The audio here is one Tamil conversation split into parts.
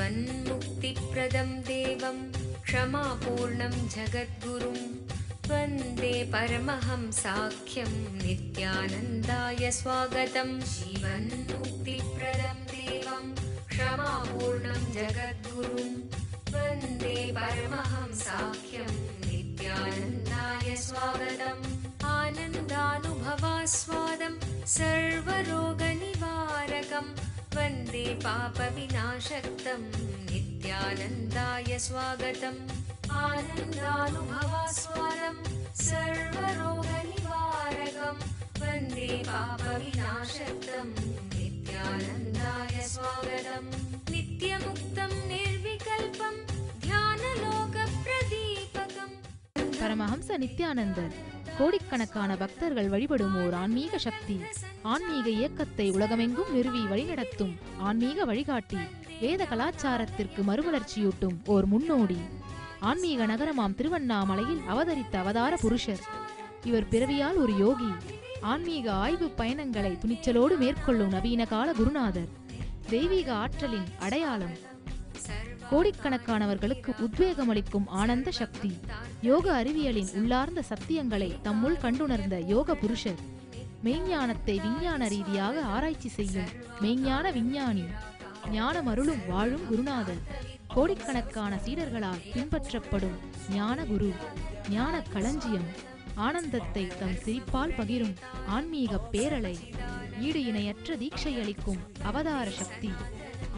जीवन्मुक्तिप्रदं देवं क्षमापूर्णं जगद्गुरुं वन्दे परमहंसाख्यं नित्यानन्दाय स्वागतं। जीवन्मुक्तिप्रदं देवं क्षमापूर्णं जगद्गुरुं वन्दे परमहंसाख्यं नित्यानन्दाय स्वागतम्। आनन्दानुभवास्वादं सर्वरोगनिवारकं वन्दे पापविनाशक्तं नित्यानन्दाय स्वागतम्। आनन्दानुभवास्वादं सर्वरोगनिवारकं वन्दे पापविनाशक्तं नित्यानन्दाय स्वागतम्। नित्यमुक्तं निर्विकल्पं ध्यानलोकप्रदीपकम्। பரமஹம்ச நித்யானந்தர் கோடிக்கணக்கான பக்தர்கள் வழிபடும் ஓர் ஆன்மீக சக்தி. ஆன்மீக இயக்கத்தை உலகமெங்கும் நிறுவி வழிநடத்தும் ஆன்மீக வழிகாட்டி. வேத கலாச்சாரத்திற்கு மறுமலர்ச்சியூட்டும் ஓர் முன்னோடி. ஆன்மீக நகரமாம் திருவண்ணாமலையில் அவதரித்த அவதார புருஷர். இவர் பிறவியால் ஒரு யோகி. ஆன்மீக ஆய்வு பயணங்களை துணிச்சலோடு மேற்கொள்ளும் நவீன கால குருநாதர். தெய்வீக ஆற்றலின் அடையாளம். கோடிக்கணக்கானவர்களுக்கு உத்வேகமளிக்கும் ஆனந்த சக்தி. யோக அறிவியலின் உள்ளார்ந்த சத்தியங்களை தம்முள் கண்டுணர்ந்த யோக புருஷர். மெய்ஞானத்தை விஞ்ஞான ரீதியாக ஆராய்ச்சி செய்யும் மெய்ஞான விஞ்ஞானி. ஞானம் அருளும் வாழும் குருநாதர். கோடிக்கணக்கான சீடர்களால் பின்பற்றப்படும் ஞான குரு. ஞான களஞ்சியம். ஆனந்தத்தை தம் சிரிப்பால் பகிரும் ஆன்மீக பேரலை. ஈடு இணையற்ற தீட்சை அளிக்கும் அவதார சக்தி.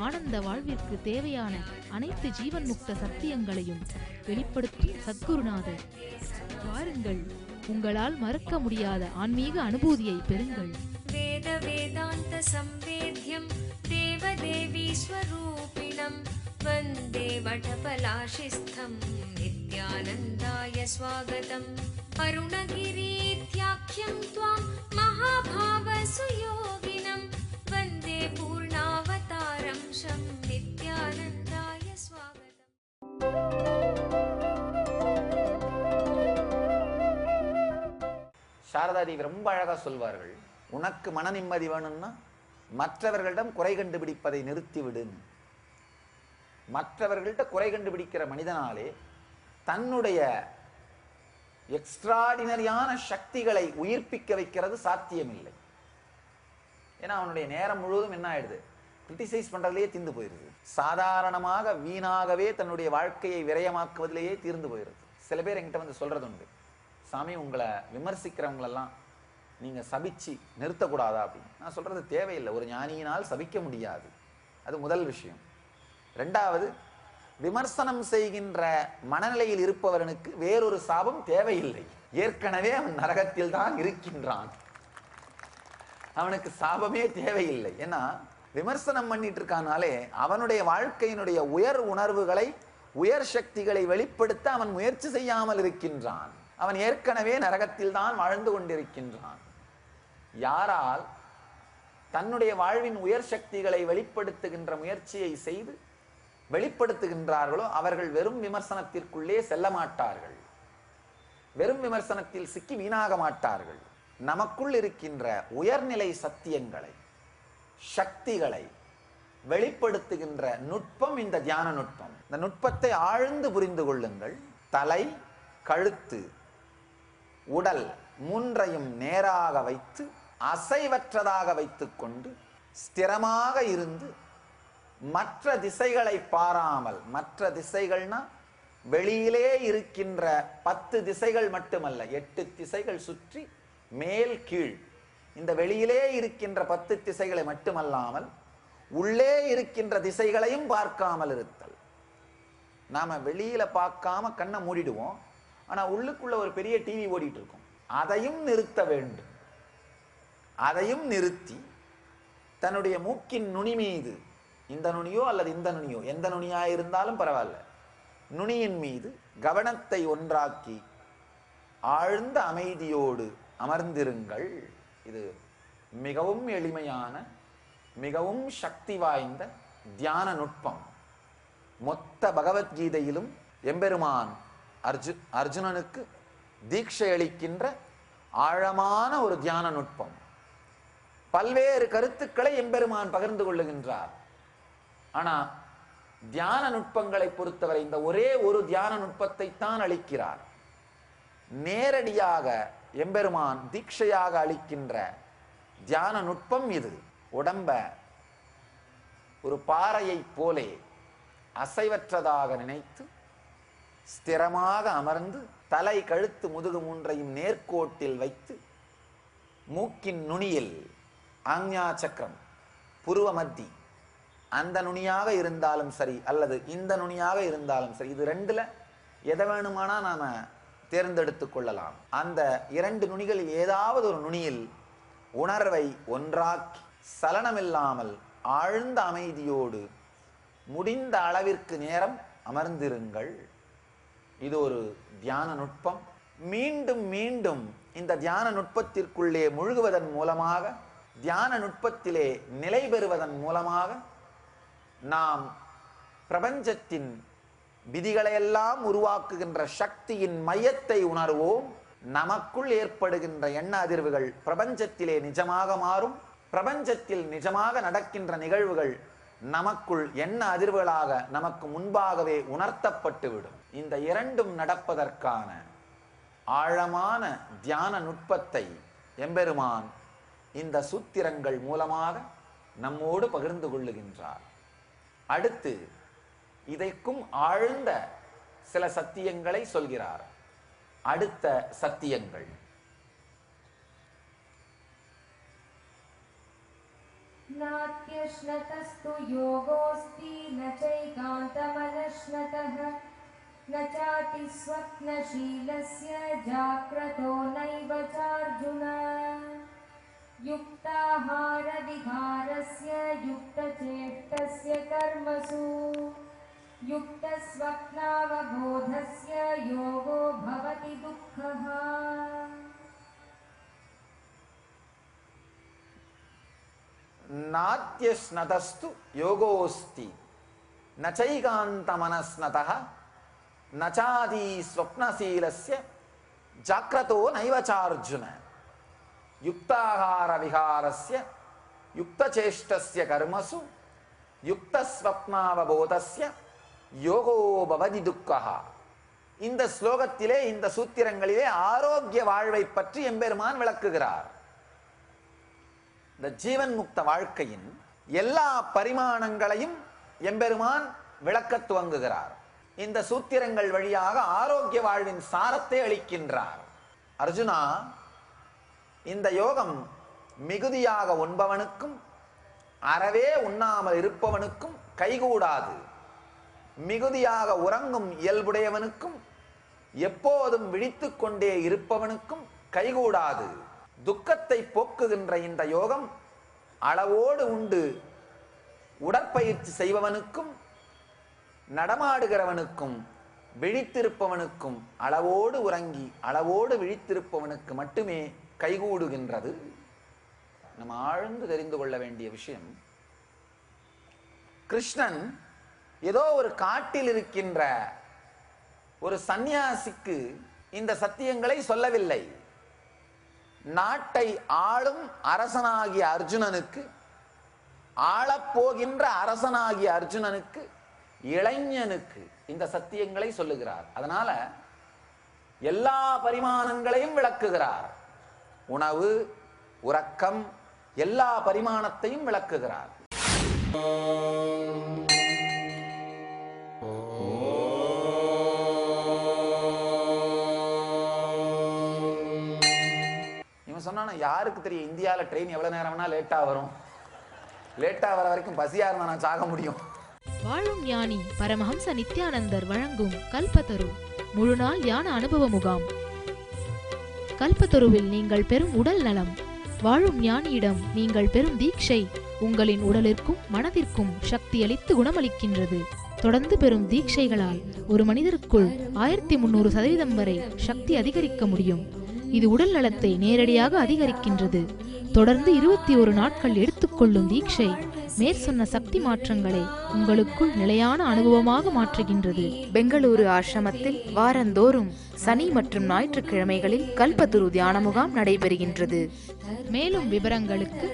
ஆனந்த வாழ்விற்கு தேவையான அனைத்து ஜீவன் முக்த சத்தியங்களையும் வெளிப்படுத்தும் சத்குருநாதர். வாருங்கள், உங்களால் மறக்க முடியாத ஆன்மீக அனுபூதியை பெறுங்கள். வேத வேதாந்த சம்வேத்யம் தேவதேவி ஸ்வரூபிணம் வந்தே வடபலாஷிஸ்தம் நித்யானந்தாய ஸ்வாகதம். அருணகிரீத்யாख्यं त्वां महाभावसुयोगिनं वन्दे पूर्णावतारं शं नित्यानन्दाय स्वागतम्. சாரதாதேவி ரொம்ப அழகா சொல்வார்கள், உனக்கு மன நிம்மதி வேணும்னா மற்றவர்களிடம் குறை கண்டுபிடிப்பதை நிறுத்திவிடு. மற்றவர்கள்ட்ட குறை கண்டுபிடிக்கிற மனிதனாலே தன்னுடைய எக்ஸ்ட்ராடினரியான சக்திகளை உயிர்ப்பிக்க வைக்கிறது சாத்தியமில்லை. ஏன்னா அவனுடைய நேரம் முழுவதும் என்ன ஆயிடுது, கிரிட்டிசைஸ் பண்றதுலேயே தீர்ந்து போயிருது. சாதாரணமாக வீணாகவே தன்னுடைய வாழ்க்கையை விரயமாக்குவதிலேயே தீர்ந்து போயிருது. சில பேர் என்கிட்ட வந்து சொல்றது உண்டு, சாமி உங்களை விமர்சிக்கிறவங்களெல்லாம் நீங்க சபிச்சு நிறுத்தக்கூடாதா அப்படின்னு. நான் சொல்றது தேவையில்லை, ஒரு ஞானியினால் சபிக்க முடியாது. அது முதல் விஷயம். ரெண்டாவது, விமர்சனம் செய்கின்ற மனநிலையில் இருப்பவனுக்கு வேறொரு சாபம் தேவையில்லை. ஏற்கனவே அவன் நரகத்தில் தான் இருக்கின்றான், அவனுக்கு சாபமே தேவையில்லை. ஏன்னா விமர்சனம் பண்ணிட்டு இருக்கானாலே அவனுடைய வாழ்க்கையினுடைய உயர் உணர்வுகளை உயர் சக்திகளை வெளிப்படுத்த அவன் முயற்சி செய்யாமல் இருக்கின்றான். அவன் ஏற்கனவே நரகத்தில் தான் வாழ்ந்து கொண்டிருக்கின்றான். யாரால் தன்னுடைய வாழ்வின் உயர் சக்திகளை வெளிப்படுத்துகின்ற முயற்சியை செய்து வெளிப்படுத்துகின்றார்களோ அவர்கள் வெறும் விமர்சனத்திற்குள்ளே செல்ல மாட்டார்கள், வெறும் விமர்சனத்தில் சிக்கி வீணாக மாட்டார்கள். நமக்குள் இருக்கின்ற உயர்நிலை சத்தியங்களை சக்திகளை வெளிப்படுத்துகின்ற நுட்பம் இந்த தியான நுட்பம். இந்த நுட்பத்தை ஆழ்ந்து புரிந்து கொள்ளுங்கள். தலை, கழுத்து, உடல் மூன்றையும் நேராக வைத்து அசைவற்றதாக வைத்துக் கொண்டு ஸ்திரமாக இருந்து மற்ற திசைகளை பாராமல், மற்ற திசைகள்னா வெளியிலே இருக்கின்ற 10 திசைகள் மட்டுமல்ல, 8 திசைகள் சுற்றி மேல் கீழ், இந்த வெளியிலே இருக்கின்ற 10 திசைகளை மட்டுமல்லாமல் உள்ளே இருக்கின்ற திசைகளையும் பார்க்காமல் இருத்தல். நாம வெளியில பார்க்காம கண்ணை மூடிடுவோம், ஆனா உள்ளுக்குள்ள ஒரு பெரிய டிவி ஓடிட்டு இருக்கும். அதையும் நிறுத்த வேண்டும். அதையும் நிறுத்தி தன்னுடைய மூக்கின் நுனி மீது, இந்த நுனியோ அல்லது இந்த நுனியோ, எந்த நுனியாயிருந்தாலும் பரவாயில்ல, நுனியின் மீது கவனத்தை ஒன்றாக்கி ஆழ்ந்த அமைதியோடு அமர்ந்திருங்கள். இது மிகவும் எளிமையான மிகவும் சக்தி வாய்ந்த தியான நுட்பம். மொத்த பகவத்கீதையிலும் எம்பெருமான் அர்ஜுனனுக்கு தீட்சை அளிக்கின்ற ஆழமான ஒரு தியான நுட்பம். பல்வேறு கருத்துக்களை எம்பெருமான் பகிர்ந்து கொள்ளுகின்றார். ஆனா தியான நுட்பங்களை பொறுத்தவரை இந்த ஒரே ஒரு தியான நுட்பத்தை தான் அளிக்கிறார். நேரடியாக எம்பெருமான் தீட்சையாக அளிக்கின்ற தியான நுட்பம் இது. உடம்ப ஒரு பாறையை போலே அசைவற்றதாக நினைத்து ஸ்திரமாக அமர்ந்து தலை கழுத்து முதுகு மூன்றையும் நேர்கோட்டில் வைத்து மூக்கின் நுனியில் ஆக்ஞா சக்கரம், புருவ மத்தி, அந்த நுனியாக இருந்தாலும் சரி அல்லது இந்த நுனியாக இருந்தாலும் சரி, இது ரெண்டுல எதை வேணுமானா நாம தேர்ந்தெடுத்து கொள்ளலாம். அந்த இரண்டு நுனிகளில் ஏதாவது ஒரு நுனியில் உணர்வை ஒன்றாக்கி சலனமில்லாமல் ஆழ்ந்த அமைதியோடு முடிந்த அளவிற்கு நேரம் அமர்ந்திருங்கள். இது ஒரு தியான நுட்பம். மீண்டும் மீண்டும் இந்த தியான நுட்பத்திற்குள்ளே முழுகுவதன் மூலமாக, தியான நுட்பத்திலே நிலை பெறுவதன் மூலமாக நாம் பிரபஞ்சத்தின் விதிகளையெல்லாம் உருவாக்குகின்ற சக்தியின் மையத்தை உணர்வோம். நமக்குள் ஏற்படுகின்ற எண்ண அதிர்வுகள் பிரபஞ்சத்திலே நிஜமாக மாறும். பிரபஞ்சத்தில் நிஜமாக நடக்கின்ற நிகழ்வுகள் நமக்குள் எண்ண அதிர்வுகளாக நமக்கு முன்பாகவே உணர்த்தப்பட்டுவிடும். இந்த இரண்டும் நடப்பதற்கான ஆழமான தியான நுட்பத்தை எம்பெருமான் இந்த சூத்திரங்கள் மூலமாக நம்மோடு பகிர்ந்து கொள்ளுகின்றார். அடுத்து இதைக்கும் ஆழ்ந்த சில சத்தியங்களை சொல்கிறார். அடுத்த சத்தியங்கள்: नात्यश्नतस्तु योगोऽस्ति न चैकान्तमनश्नतः न चातिस्वप्नशीलस्य जाग्रतो नैव चार्जुन युक्ताहारविहारस्य युक्तचेष्टस्य कर्मसु युक्तस्वप्नावबोधस्य योगो भवति दुःखः. नात्यश्नतस्तु योगोऽस्ति न चैकान्तमनस्नतः न चाति स्वप्नशीलस्य जाग्रतो नैव चार्जुन युक्ताहार विहारस्य युक्तचेष्टस्य कर्मसु युक्तस्वप्नावबोधस्य யோகோ பவதி துக்கஹா. இந்த ஸ்லோகத்திலே, இந்த சூத்திரங்களிலே ஆரோக்கிய வாழ்வை பற்றி எம்பெருமான் விளக்குகிறார். இந்த ஜீவன் முக்த வாழ்க்கையின் எல்லா பரிமாணங்களையும் எம்பெருமான் விளக்க துவங்குகிறார். இந்த சூத்திரங்கள் வழியாக ஆரோக்கிய வாழ்வின் சாரத்தை அளிக்கின்றார். அர்ஜுனா, இந்த யோகம் மிகுதியாக உண்பவனுக்கும் அறவே உண்ணாமல் இருப்பவனுக்கும் கைகூடாது. மிகுதியாக உறங்கும் இயல்புடையவனுக்கும் எப்போதும் விழித்துக் கொண்டே இருப்பவனுக்கும் கைகூடாது. துக்கத்தை போக்குகின்ற இந்த யோகம் அளவோடு உண்டு உடற்பயிற்சி செய்பவனுக்கும் நடமாடுகிறவனுக்கும் விழித்திருப்பவனுக்கும் அளவோடு உறங்கி அளவோடு விழித்திருப்பவனுக்கு மட்டுமே கைகூடுகின்றது. நம்ம ஆழ்ந்து தெரிந்து கொள்ள வேண்டிய விஷயம், கிருஷ்ணன் ஏதோ ஒரு காட்டில் இருக்கின்ற ஒரு சந்நியாசிக்கு இந்த சத்தியங்களை சொல்லவில்லை. நாட்டை ஆளும் அரசனாகிய அர்ஜுனனுக்கு, ஆளப்போகின்ற அரசனாகிய அர்ஜுனனுக்கு, இளைஞனுக்கு இந்த சத்தியங்களை சொல்லுகிறார். அதனால எல்லா பரிமாணங்களையும் விளக்குகிறார். உணவு, உறக்கம், எல்லா பரிமாணத்தையும் விளக்குகிறார். சொன்னா யாருக்கு தெரியும் இந்தியாவில் ட்ரெயின் எவ்வளவு நேரம் வேணா லேட்டா வரும். லேட்டா வர வரைக்கும் பசியா இருந்தா நான் சாக முடியும். வாழும் ஞானி பரமஹம்ச நித்யானந்தர் வழங்கும் கல்பத்தரு முழுநாள் ஞான அனுபவ முகாம். கல்பத்தருவில் நீங்கள் பெறும் உடல் நலம், வாழும் ஞானியிடம் நீங்கள் பெறும் தீட்சை உங்களின் உடலிற்கும் மனதிற்கும் சக்தி அளித்து குணமளிக்கின்றது. தொடர்ந்து பெறும் தீட்சைகளால் ஒரு மனிதருக்குள் 1300% வரை சக்தி அதிகரிக்க முடியும். இது உடல் நலத்தை நேரடியாக அதிகரிக்கின்றது. தொடர்ந்து 21 நாட்கள் எடுத்துக்கொள்ளும் தீட்சை மேற்சொன்ன சக்தி மாற்றங்களை உங்களுக்குள் நிலையான அனுபவமாக மாற்றுகின்றது. பெங்களூரு ஆசிரமத்தில் வாரந்தோறும் சனி மற்றும் ஞாயிற்றுக்கிழமைகளில் கல்பத்துரு தியான முகாம் நடைபெறுகின்றது. மேலும் விவரங்களுக்கு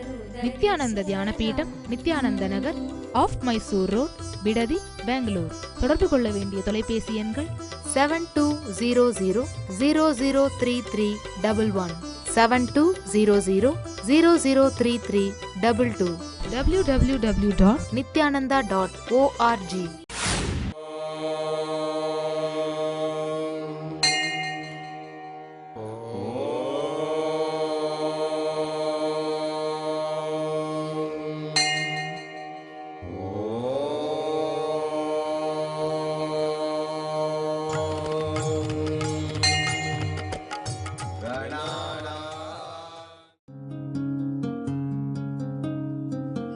நித்யானந்த தியான பீடம், நித்யானந்த நகர், ஆஃப் மைசூர் ரோட், பிடதி, பெங்களூர். தொடர்பு கொள்ள வேண்டிய தொலைபேசி எண்கள் 7200003311, 7200003322, www.nithyananda.org.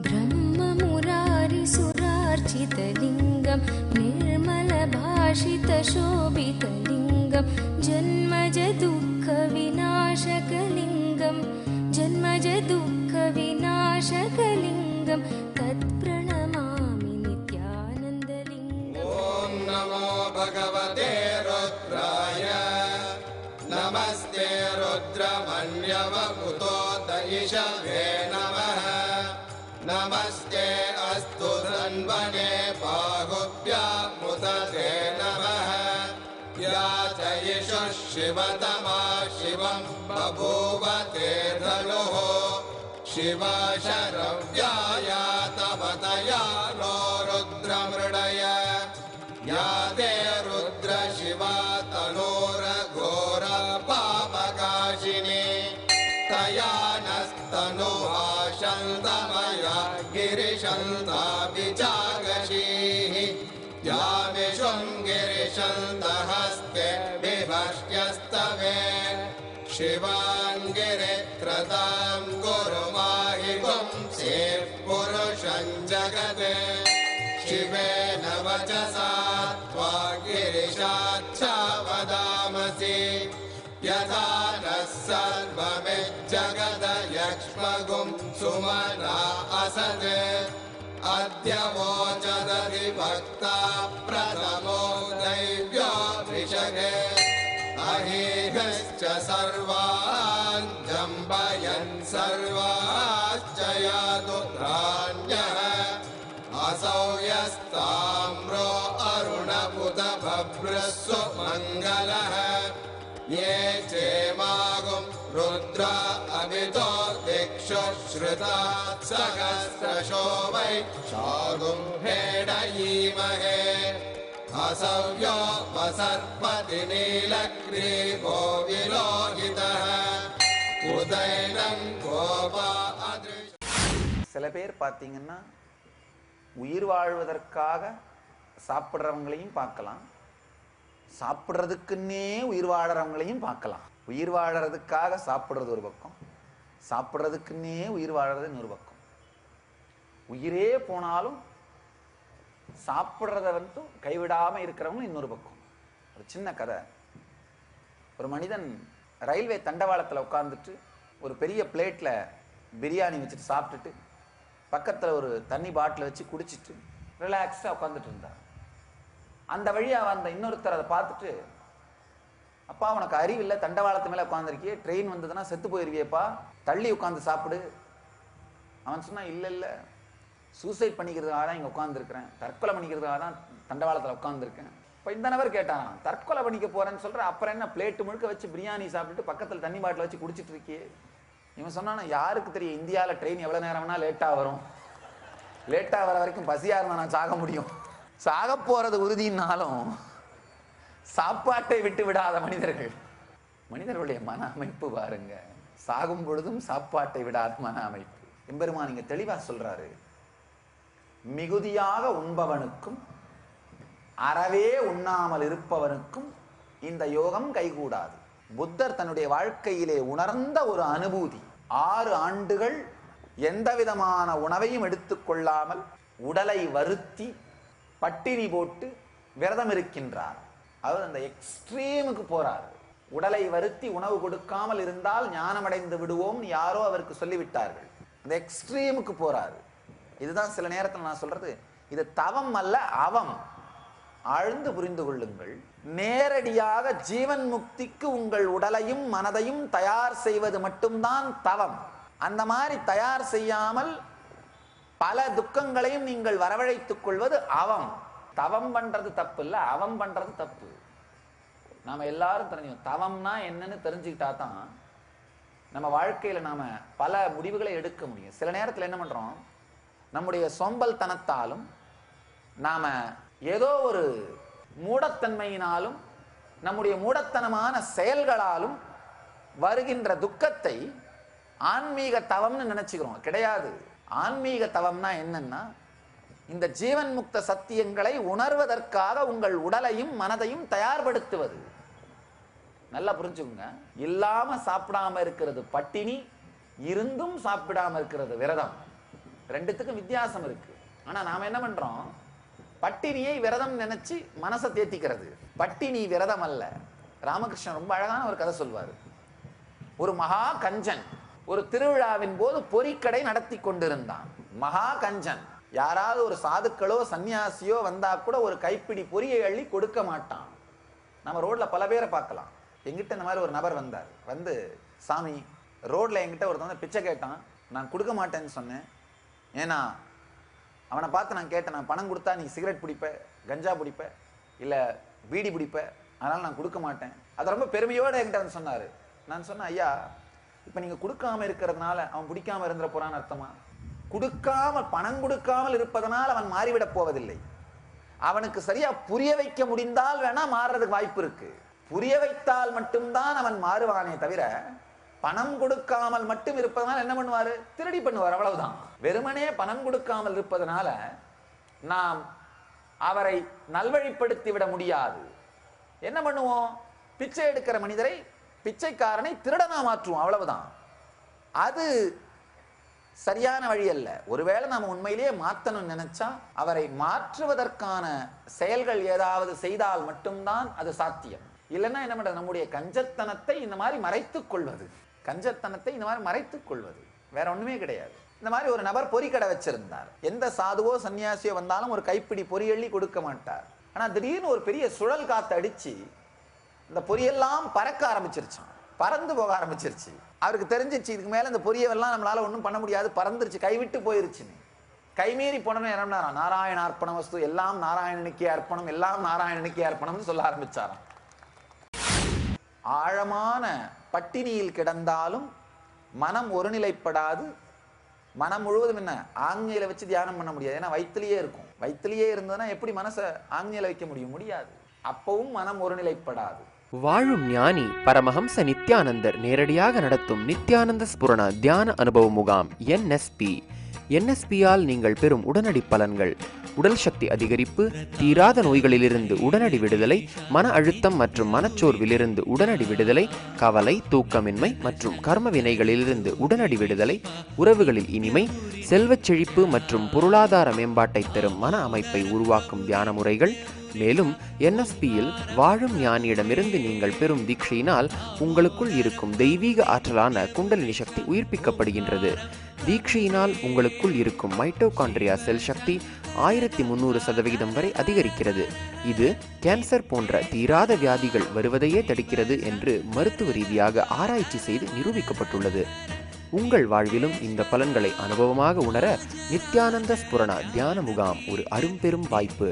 ब्रह्ममुरारिसुरार्चितलिङ्गं निर्मलभाषितशोभितलिङ्गं जन्मजदुःखविनाशकलिङ्गं जन्मजदुःखविनाशकलिङ्गं तत्प्रणमामि नित्यानन्दलिङ्गम्। ॐ नमो भगवते रुद्राय नमस्ते रुद्रमन्यवपुतो दयिषवे नमः नमस्ते अस्तु धन्वने बाहुभ्यामुदते नमः या च यशः शिवतमा शिवं बभूव ते धनुः शिवा शरव्याया तपतया नो रुद्रमृडय या ते रुद्र शिवा तनोरघोर पापकाशिनी तया नस्तनुहा शन्तमया गिरिशन्ताभिचागशीः या विशृङ्गिरिशन्तहस्ते विभष्ट्यस्तवे शिवाङ्गिरित्रतां गुरुमाहिगुं सेः पुरुषं जगते शिवेन वचसा त्वा गिरिशाच्छा वदामसि यथा नः सर्वमिज्जगदयक्ष्मगुं सुमना असत् अद्य वोचदधिभक्ता प्रथमो दैव्यो ऋषगे अहीहश्च सर्वान् जम्बयन् सर्वाश्च यातुत्राण्यः असौ यस्ताम्रो अरुणपुतभभ्रस्व मङ्गलः ये चेमागुं रुद्र अभितो दिक्षु श्रुता सहस्रशो वै शागुं हेडयीमहे असव्यो वसर्पति नीलग्रीवो विलोहितः उदैनं गोपा अदृश. சில பேர் பார்த்தீங்கன்னா உயிர் வாழ்வதற்காக சாப்பிட்றவங்களையும் பார்க்கலாம், சாப்பிட்றதுக்குன்னே உயிர் வாழறவங்களையும் பார்க்கலாம். உயிர் வாழறதுக்காக சாப்பிட்றது ஒரு பக்கம், சாப்பிட்றதுக்குன்னே உயிர் வாழறது இன்னொரு பக்கம். உயிரே போனாலும் சாப்பிட்றத வந்து கைவிடாமல் இருக்கிறவங்க இன்னொரு பக்கம். ஒரு சின்ன கதை. ஒரு மனிதன் ரயில்வே தண்டவாளத்தில் உட்காந்துட்டு ஒரு பெரிய பிளேட்டில் பிரியாணி வச்சுட்டு சாப்பிட்டுட்டு பக்கத்தில் ஒரு தண்ணி பாட்டில் வச்சு குடிச்சிட்டு ரிலாக்ஸாக உட்காந்துட்டு இருந்தார். அந்த வழியாக வந்த இன்னொருத்தர் அதை பார்த்துட்டு, அப்பா உனக்கு அறிவில்லை, தண்டவாளத்து மேலே உட்காந்துருக்கியே, ட்ரெயின் வந்ததுன்னா செத்து போயிருவியப்பா, தள்ளி உட்காந்து சாப்பிடு. அவன் சொன்னான், இல்லை இல்லை, சூசைட் பண்ணிக்கிறதுக்காக தான் இங்கே உட்காந்துருக்கிறேன், தற்கொலை பண்ணிக்கிறதுக்காக தான் தண்டவாளத்தில் உட்காந்துருக்கேன். இப்போ இந்த நபர் கேட்டான், தற்கொலை பண்ணிக்க போறேன்னு சொல்ற, அப்புறம் என்ன பிளேட்டு முழுக்க வச்சு பிரியாணி சாப்பிட்டுட்டு பக்கத்தில் தண்ணி பாட்டில் வச்சு குடிச்சிட்டு இருக்கியே. இவன் சொன்னானா, யாருக்கு தெரியும் இந்தியாவில் ட்ரெயின் எவ்வளோ நேரம் வேணா லேட்டாக வரும், லேட்டாக வர வரைக்கும் பசியாக இருந்தால் நான் சாக முடியும். சாக போறது உறுதினாலும் சாப்பாட்டை விட்டு விடாத மனிதர்கள். மனிதர்களுடைய மன அமைப்பு பாருங்க, சாகும் பொழுதும் சாப்பாட்டை விடாத மன அமைப்பு. எம்பெருமான் இங்க தெளிவா சொல்றாரு, மிகுதியாக உண்பவனுக்கும் அறவே உண்ணாமல் இருப்பவனுக்கும் இந்த யோகம் கைகூடாது. புத்தர் தன்னுடைய வாழ்க்கையிலே உணர்ந்த ஒரு அனுபூதி. 6 ஆண்டுகள் எந்த விதமான உணவையும் எடுத்துக்கொள்ளாமல் உடலை வருத்தி பட்டினி போட்டு விரதம் இருக்கின்றார். அவர் அந்த எக்ஸ்ட்ரீமுக்கு போறார். உடலை வருத்தி உணவு கொடுக்காமல் இருந்தால் ஞானமடைந்து விடுவோம் யாரோ அவருக்கு சொல்லிவிட்டார்கள். அந்த எக்ஸ்ட்ரீமுக்கு போறாரு. இதுதான் சில நேரத்தில் நான் சொல்றது, இது தவம் அல்ல, அவம். ஆழ்ந்து புரிந்து கொள்ளுங்கள். நேரடியாக ஜீவன் முக்திக்கு உங்கள் உடலையும் மனதையும் தயார் செய்வது மட்டும்தான் தவம். அந்த மாதிரி தயார் செய்யாமல் பல துக்கங்களையும் நீங்கள் வரவழைத்துக் கொள்வது அவம். தவம் பண்றது தப்பு இல்ல, அவம் பண்றது தப்பு. நாம எல்லாரும் தெரிஞ்சுக்கணும், தவம்னா என்னன்னு தெரிஞ்சுக்கிட்டா தான் நம்ம வாழ்க்கையில நாம பல முடிவுகளை எடுக்க முடியும். சில நேரத்தில் என்ன பண்றோம், நம்முடைய சோம்பல் தனத்தாலும் நாம ஏதோ ஒரு மூடத்தன்மையினாலும் நம்முடைய மூடத்தனமான செயல்களாலும் வருகின்ற துக்கத்தை ஆன்மீக தவம்னு நினைச்சுக்கிறோம். கிடையாது. ஆன்மீக தவம்னா என்னன்னா, இந்த ஜீவன் முக்த சத்தியங்களை உணர்வதற்காக உங்கள் உடலையும் மனதையும் தயார்படுத்துவது. நல்லா புரிஞ்சுக்கோங்க. இல்லாம சாப்பிடாம இருக்கிறது பட்டினி, இருந்தும் சாப்பிடாம இருக்கிறது விரதம். ரெண்டுத்துக்கும் வித்தியாசம் இருக்கு. ஆனா நாம என்ன பண்றோம், பட்டினியை விரதம் நினைச்சு மனசை தேத்திக்கிறது. பட்டினி விரதம் அல்ல. ராமகிருஷ்ணன் ரொம்ப அழகான ஒரு கதை சொல்வாரு. ஒரு மகா கஞ்சன் ஒரு திருவிழாவின் போது பொறிக்கடை நடத்தி கொண்டிருந்தான். மகா கஞ்சன். யாராவது ஒரு சாதுக்களோ சன்னியாசியோ வந்தா கூட ஒரு கைப்பிடி பொரியை அள்ளி கொடுக்க மாட்டான். நம்ம ரோட்ல பல பேரை பார்க்கலாம். எங்கிட்ட இந்த மாதிரி ஒரு நபர் வந்தார். வந்து, சாமி, ரோட்ல என்கிட்ட ஒருத்தன் பிச்சை கேட்டான். நான் கொடுக்க மாட்டேன்னு சொன்னேன். ஏன்னா அவனை பார்த்து நான் கேட்டேன், நான் பணம் கொடுத்தா நீ சிகரெட் பிடிப்ப, கஞ்சா பிடிப்ப, இல்லை பீடி பிடிப்ப, அதனால் நான் கொடுக்க மாட்டேன். அதை ரொம்ப பெருமையோடு என்கிட்ட வந்து சொன்னார். நான் சொன்னேன், ஐயா, இப்போ நீங்கள் கொடுக்காமல் இருக்கிறதுனால அவன் பிடிக்காமல் இருந்துட போகிறான்னு அர்த்தமா? கொடுக்காமல், பணம் கொடுக்காமல் இருப்பதனால் அவன் மாறிவிடப் போவதில்லை. அவனுக்கு சரியா புரிய வைக்க முடிந்தால் வேணா மாறுறதுக்கு வாய்ப்பு இருக்கு. புரிய வைத்தால் மட்டும்தான் அவன் மாறுவானே தவிர, பணம் கொடுக்காமல் மட்டும் இருப்பதனால என்ன பண்ணுவாரு, திருடி பண்ணுவார், அவ்வளவுதான். வெறுமனே பணம் கொடுக்காமல் இருப்பதனால நாம் அவரை நல்வழிப்படுத்தி விட முடியாது. என்ன பண்ணுவோம், பிச்சை எடுக்கிற மனிதரை, பிச்சைக்காரனை திருடனா மாற்றுவோம், அவ்வளவுதான். அது சரியான வழி அல்ல. ஒருவேளை நாம் உண்மையிலேயே மாற்றணும்னு நினைச்சா அவரை மாற்றுவதற்கான செயல்கள் ஏதாவது செய்தால் மட்டும்தான் அது சாத்தியம். இல்லைன்னா என்ன பண்றது, நம்முடைய கஞ்சத்தனத்தை இந்த மாதிரி மறைத்துக் கொள்வது. கஞ்சத்தனத்தை இந்த மாதிரி மறைத்துக் கொள்வது வேற ஒண்ணுமே கிடையாது. இந்த மாதிரி ஒரு நபர் பொறிக்கடை வச்சிருந்தார். எந்த சாதுவோ சன்னியாசியோ வந்தாலும் ஒரு கைப்பிடி பொரியள்ளி கொடுக்க மாட்டார். ஆனா திடீர்னு ஒரு பெரிய சுழல் காத்து அடிச்சு இந்த பொரியெல்லாம் பறக்க ஆரம்பிச்சிருச்சான், பறந்து போக ஆரம்பிச்சிருச்சு. அவருக்கு தெரிஞ்சிச்சு, இதுக்கு மேல இந்த பொரியவெல்லாம் நம்மளால ஒன்றும் பண்ண முடியாது, பறந்துருச்சு, கைவிட்டு போயிருச்சுன்னு. கைமீறி போனவன் என்ன, நாராயண அர்ப்பண வஸ்து, எல்லாம் நாராயணனுக்கே அர்ப்பணம், எல்லாம் நாராயணனுக்கே அர்ப்பணம்னு சொல்ல ஆரம்பிச்சாராம். ஆழமான பட்டினியில் கிடந்தாலும் மனம் ஒருநிலைப்படாது. மனம் முழுவதும் என்ன, ஆங்ஞையில வச்சு தியானம் பண்ண முடியாது. ஏன்னா வயிற்றுலயே இருக்கும். வயிற்றுலயே இருந்ததுன்னா எப்படி மனசை ஆங்ஞையில வைக்க முடியாது. அப்பவும் மனம் ஒருநிலைப்படாது. வாழும் ஞானி பரமஹம்ச நித்யானந்தர் நேரடியாக நடத்தும் நித்யானந்த ஸ்புரண தியான அனுபவ முகாம் NSPயால் நீங்கள் பெறும் உடனடி பலன்கள்: உடல் சக்தி அதிகரிப்பு, தீராத நோய்களிலிருந்து உடனடி விடுதலை, மன அழுத்தம் மற்றும் மனச்சோர்விலிருந்து உடனடி விடுதலை, கவலை, தூக்கமின்மை மற்றும் கர்ம வினைகளிலிருந்து உடனடி விடுதலை, உறவுகளில் இனிமை, செல்வச் செழிப்பு மற்றும் பொருளாதார மேம்பாட்டை தரும் மன அமைப்பை உருவாக்கும் தியான முறைகள். மேலும் NSPயில் வாழும் ஞானியிடமிருந்து நீங்கள் பெறும் தீட்சையினால் உங்களுக்குள் இருக்கும் தெய்வீக ஆற்றலான குண்டலினி சக்தி உயிர்ப்பிக்கப்படுகின்றது. தீட்சையினால் உங்களுக்குள் இருக்கும் மைட்டோகாண்ட்ரியா செல் சக்தி 1300% வரை அதிகரிக்கிறது. இது கேன்சர் போன்ற தீராத வியாதிகள் வருவதையே தடுக்கிறது என்று மருத்துவ ரீதியாக ஆராய்ச்சி செய்து நிரூபிக்கப்பட்டுள்ளது. உங்கள் வாழ்விலும் இந்த பலன்களை அனுபவமாக உணர நித்யானந்த ஸ்புரண தியான முகாம் ஒரு அரும்பெரும் வாய்ப்பு.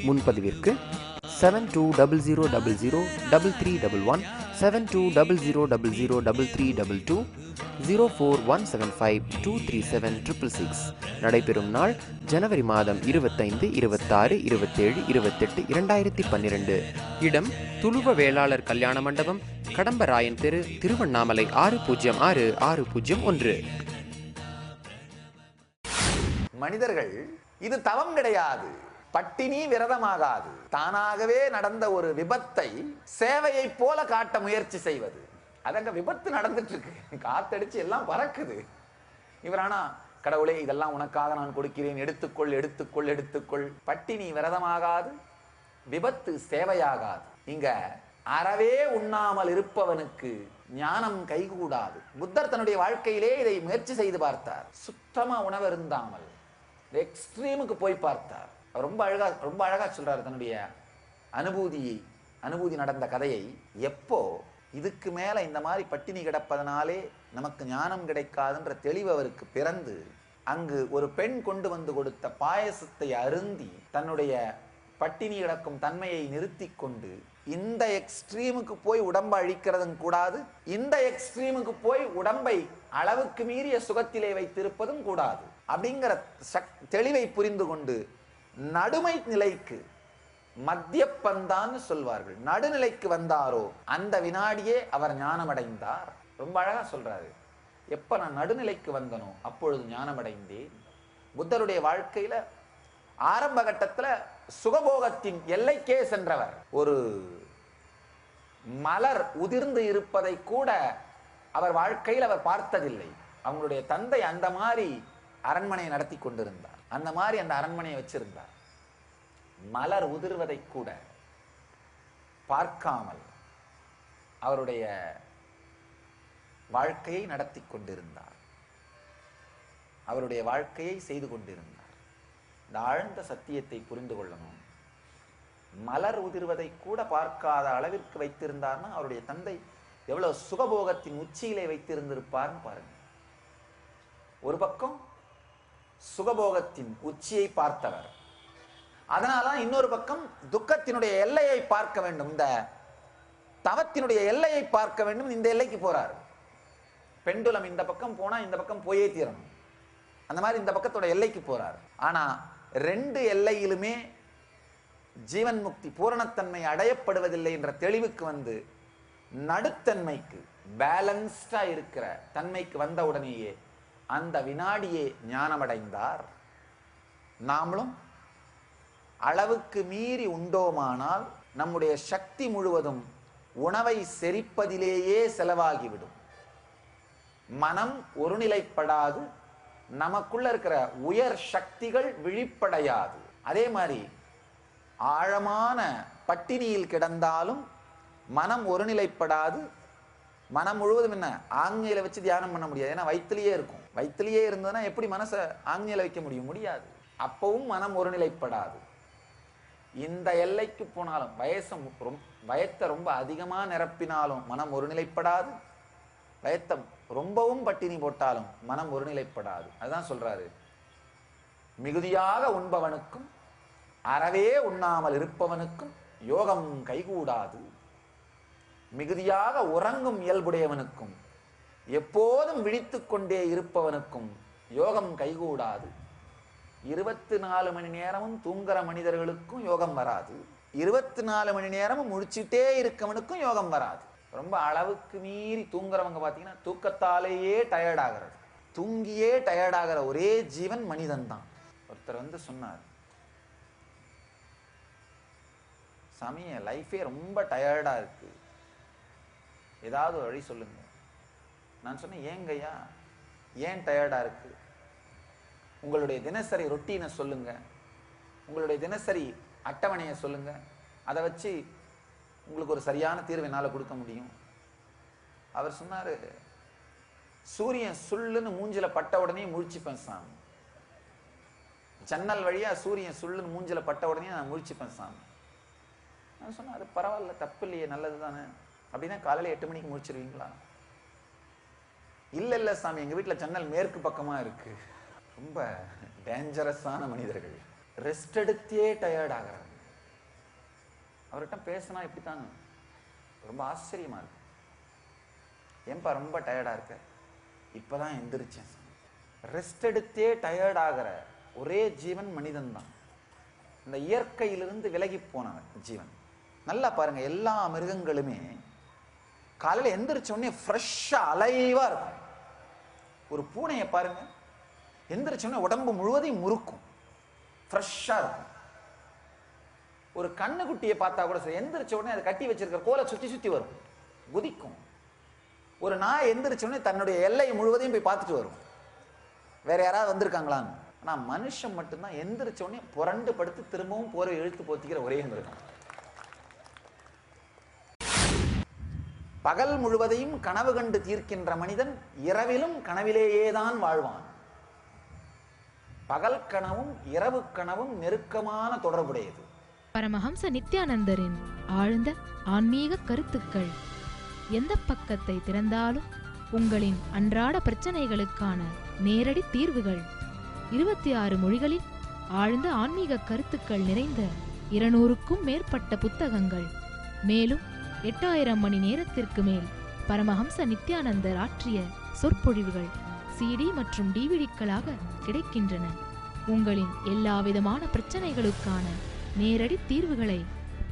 முன்பதிவிற்கு 7200003311 7200003322 04175237666. நடைபெறும் நாள் ஜனவரி மாதம் 25, 26, 27, 28, 2012. இடம் துளுவ வேளாளர் கல்யாண மண்டபம், கடம்பராயன் தெரு, திருவண்ணாமலை 606601. மனிதர்கள், இது தவம் கிடையாது, பட்டினி விரதமாகாது. தானாகவே நடந்த ஒரு விபத்தை சேவையை போல காட்ட முயற்சி செய்வது. அதங்க விபத்து நடந்துட்டு இருக்கு, காத்தடிச்சு எல்லாம் பறக்குது. இவரானா, கடவுளே இதெல்லாம் உனக்காக நான் கொடுக்கிறேன், எடுத்துக்கொள் எடுத்துக்கொள் எடுத்துக்கொள். பட்டினி விரதமாகாது, விபத்து சேவையாகாது. இங்க அறவே உண்ணாமல் இருப்பவனுக்கு ஞானம் கைகூடாது. புத்தர் தன்னுடைய வாழ்க்கையிலே இதை முயற்சி செய்து பார்த்தார். சுத்தமா உணவு இருந்தாமல் எக்ஸ்ட்ரீமுக்கு போய் பார்த்தார். ரொம்ப அழகா சொல்றாரு தன்னுடைய அனுபூதி நடந்த கதையை. எப்போ இதுக்கு மேல இந்த மாதிரி பட்டினி கிடப்பதனாலே நமக்கு ஞானம் கிடைக்காதுன்ற தெளிவு அவருக்கு பிறந்து அங்கு ஒரு பெண் கொண்டு வந்து கொடுத்த பாயசத்தை அருந்தி தன்னுடைய பட்டினி கிடக்கும் தன்மையை நிறுத்தி கொண்டு இந்த எக்ஸ்ட்ரீமுக்கு போய் உடம்பை அழிக்கிறதும் கூடாது, இந்த எக்ஸ்ட்ரீமுக்கு போய் உடம்பை அளவுக்கு மீறிய சுகத்திலே வைத்திருப்பதும் கூடாது அப்படிங்கிற தெளிவை புரிந்து கொண்டு நடுமை நிலைக்கு, மத்தியப்பந்தான்னு சொல்வார்கள், நடுநிலைக்கு வந்தாரோ அந்த வினாடியே அவர் ஞானமடைந்தார். ரொம்ப அழகா சொல்றாரு. எப்ப நான் நடுநிலைக்கு வந்தனோ அப்பொழுது ஞானமடைந்தேன். புத்தருடைய வாழ்க்கையில ஆரம்ப கட்டத்துல சுகபோகத்தின் எல்லைக்கே சென்றவர். ஒரு மலர் உதிர்ந்து இருப்பதை கூட அவர் வாழ்க்கையில் அவர் பார்த்ததில்லை. அவங்களுடைய தந்தை அந்த மாதிரி அரண்மனையை நடத்தி கொண்டிருந்தார், அந்த மாதிரி அந்த அரண்மனையை வச்சிருந்தார். மலர் உதிர்வதை கூட பார்க்காமல் அவருடைய வாழ்க்கையை நடத்தி கொண்டிருந்தார், அவருடைய வாழ்க்கையை செய்து கொண்டிருந்தார். இந்த ஆழ்ந்த சத்தியத்தை புரிந்து கொள்ளணும். மலர் உதிர்வதை கூட பார்க்காத அளவிற்கு வைத்திருந்தார்னா அவருடைய தந்தை எவ்வளவு சுகபோகத்தின் உச்சியிலே வைத்திருந்திருப்பார்னு பாருங்க. ஒரு பக்கம் சுகபோகத்தின் உச்சியை பார்த்தவர், அதனால இன்னொரு பக்கம் துக்கத்தினுடைய எல்லையை பார்க்க வேண்டும், இந்த தவத்தினுடைய எல்லையை பார்க்க வேண்டும். இந்த எல்லைக்கு போறார். பெண்டுலம் இந்த பக்கம் போனா இந்த பக்கம் போயே தீரணும், அந்த மாதிரி இந்த பக்கத்தோட எல்லைக்கு போறார். ஆனா ரெண்டு எல்லையிலுமே ஜீவன் முக்தி பூரணத்தன்மை அடையப்படுவதில்லை என்ற தெளிவுக்கு வந்து நடுத்தன்மைக்கு, பேலன்ஸ்டா இருக்கிற தன்மைக்கு வந்த உடனேயே அந்த வினாடியே ஞானமடைந்தார். நாமளும் அளவுக்கு மீறி உண்டோமானால் நம்முடைய சக்தி முழுவதும் உணவை செரிப்பதிலேயே செலவாகிவிடும். மனம் ஒருநிலைப்படாது, நமக்குள்ள இருக்கிற உயர் சக்திகள் விழிப்படையாது. அதே மாதிரி ஆழமான பட்டினியில் கிடந்தாலும் மனம் ஒருநிலைப்படாது. மனம் முழுவதும் என்ன ஆங்ஞையில வச்சு தியானம் பண்ண முடியாது, ஏன்னா வயிற்றுலயே இருக்கும். வயிற்றுலயே இருந்ததுன்னா எப்படி மனசை ஆங்ஞையில வைக்க முடியாது. அப்பவும் மனம் ஒருநிலைப்படாது. இந்த எல்லைக்கு போனாலும் வயத்தை ரொம்ப அதிகமா நிரப்பினாலும் மனம் ஒருநிலைப்படாது, வயத்தை ரொம்பவும் பட்டினி போட்டாலும் மனம் ஒருநிலைப்படாது. அதுதான் சொல்றாரு, மிகுதியாக உண்பவனுக்கும் அறவே உண்ணாமல் இருப்பவனுக்கும் யோகம் கைகூடாது. மிகுதியாக உறங்கும் இயல்புடையவனுக்கும் எப்போதும் விழித்துக் கொண்டே இருப்பவனுக்கும் யோகம் கைகூடாது. 24 மணி நேரமும் தூங்குற மனிதர்களுக்கும் யோகம் வராது, 24 மணி நேரமும் முடிச்சுட்டே இருக்கவனுக்கும் யோகம் வராது. ரொம்ப அளவுக்கு மீறி தூங்குறவங்க பார்த்தீங்கன்னா தூக்கத்தாலேயே டயர்ட் ஆகிறது, தூங்கியே டயர்ட் ஆகிற ஒரே ஜீவன் மனிதன் தான். ஒருத்தர் வந்து சொன்னார், சாமி என் லைஃபே ரொம்ப டயர்டா இருக்கு, ஏதாவது ஒரு வழி சொல்லுங்க. நான் சொன்னேன், ஏங்கய்யா ஏன் டயர்டா இருக்கு? உங்களுடைய தினசரி ரொட்டீனை சொல்லுங்க, உங்களுடைய தினசரி அட்டவணையை சொல்லுங்க, அதை வச்சு உங்களுக்கு ஒரு சரியான தீர்வு என்னால் கொடுக்க முடியும். அவர் சொன்னாரு, சூரியன் சுள்ளுன்னு மூஞ்சில பட்ட உடனே முழிச்சுப்பேன் சாமி, ஜன்னல் வழியா சூரியன் சுள்ளுன்னு மூஞ்சில பட்ட உடனே நான் முழிச்சுப்பேன் சாமி. நான் சொன்னேன், அது பரவாயில்ல, தப்பு இல்லையே, நல்லது தானே. அப்படின்னா காலையில் 8 மணிக்கு முடிச்சிருவீங்களா? இல்ல இல்ல சாமி, எங்க வீட்டுல ஜன்னல் மேற்கு பக்கமா இருக்கு. ரொம்ப டேஞ்சரஸான மனிதர்கள், ரெஸ்ட் எடுத்தே டயர்ட் ஆகிறாங்க. அவர்கிட்ட பேசினா இப்படித்தாங்க ரொம்ப ஆச்சரியமா இருக்கு. ஏன்பா ரொம்ப டயர்டா இருக்க? இப்பதான் எந்திரிச்சேன். ரெஸ்ட் எடுத்தே டயர்ட் ஆகிற ஒரே ஜீவன் மனிதன் தான், இந்த இயற்கையிலிருந்து விலகி போனவன் ஜீவன். நல்லா பாருங்க, எல்லா மிருகங்களுமே காலையில் எந்திரிச்ச உடனே ஃப்ரெஷ்ஷா அலைவா இருக்கும். ஒரு பூனையை பாருங்க, எந்திரிச்ச உடனே உடம்பு முழுவதையும் முறுக்கும், ஃப்ரெஷ்ஷா இருக்கும். ஒரு கண்ணுக்குட்டியை பார்த்தா கூட சரி, எந்திரிச்ச உடனே அதை கட்டி வச்சிருக்கிற கோலை சுத்தி சுத்தி வரும், குதிக்கும். ஒரு நாய் எந்திரிச்ச உடனே தன்னுடைய எல்லை முழுவதையும் போய் பார்த்துட்டு வரும், வேற யாராவது வந்திருக்காங்களான்னு. ஆனா மனுஷன் மட்டும்தான் எந்திரிச்ச உடனே புரண்டு படுத்து திரும்பவும் போரை இழுத்து போத்திக்கிற ஒரே மிருகம். பகல் முழுவதையும் கனவு கண்டு தீர்க்கின்ற மனிதன் இரவிலும் கனவிலேயேதான் வாழ்வான். பகல் கனவும் இரவு கனவும் நெருக்கமான தொடர்புடையது. பரமஹம்ச நித்யானந்தரின் ஆழ்ந்த ஆன்மீக கருத்துக்கள். எந்த பக்கத்தை திறந்தாலும் உங்களின் அன்றாட பிரச்சனைகளுக்கான நேரடி தீர்வுகள். 26 மொழிகளில் ஆழ்ந்த ஆன்மீக கருத்துக்கள் நிறைந்த 200க்கும் மேற்பட்ட புத்தகங்கள், மேலும் 8000 மணி நேரத்திற்கு மேல் பரமஹம்ச நித்யானந்தர் ஆற்றிய சொற்பொழிவுகள் CD மற்றும் DVDக்களாக கிடைக்கின்றன. உங்களின் எல்லாவிதமான பிரச்சனைகளுக்கான நேரடி தீர்வுகளை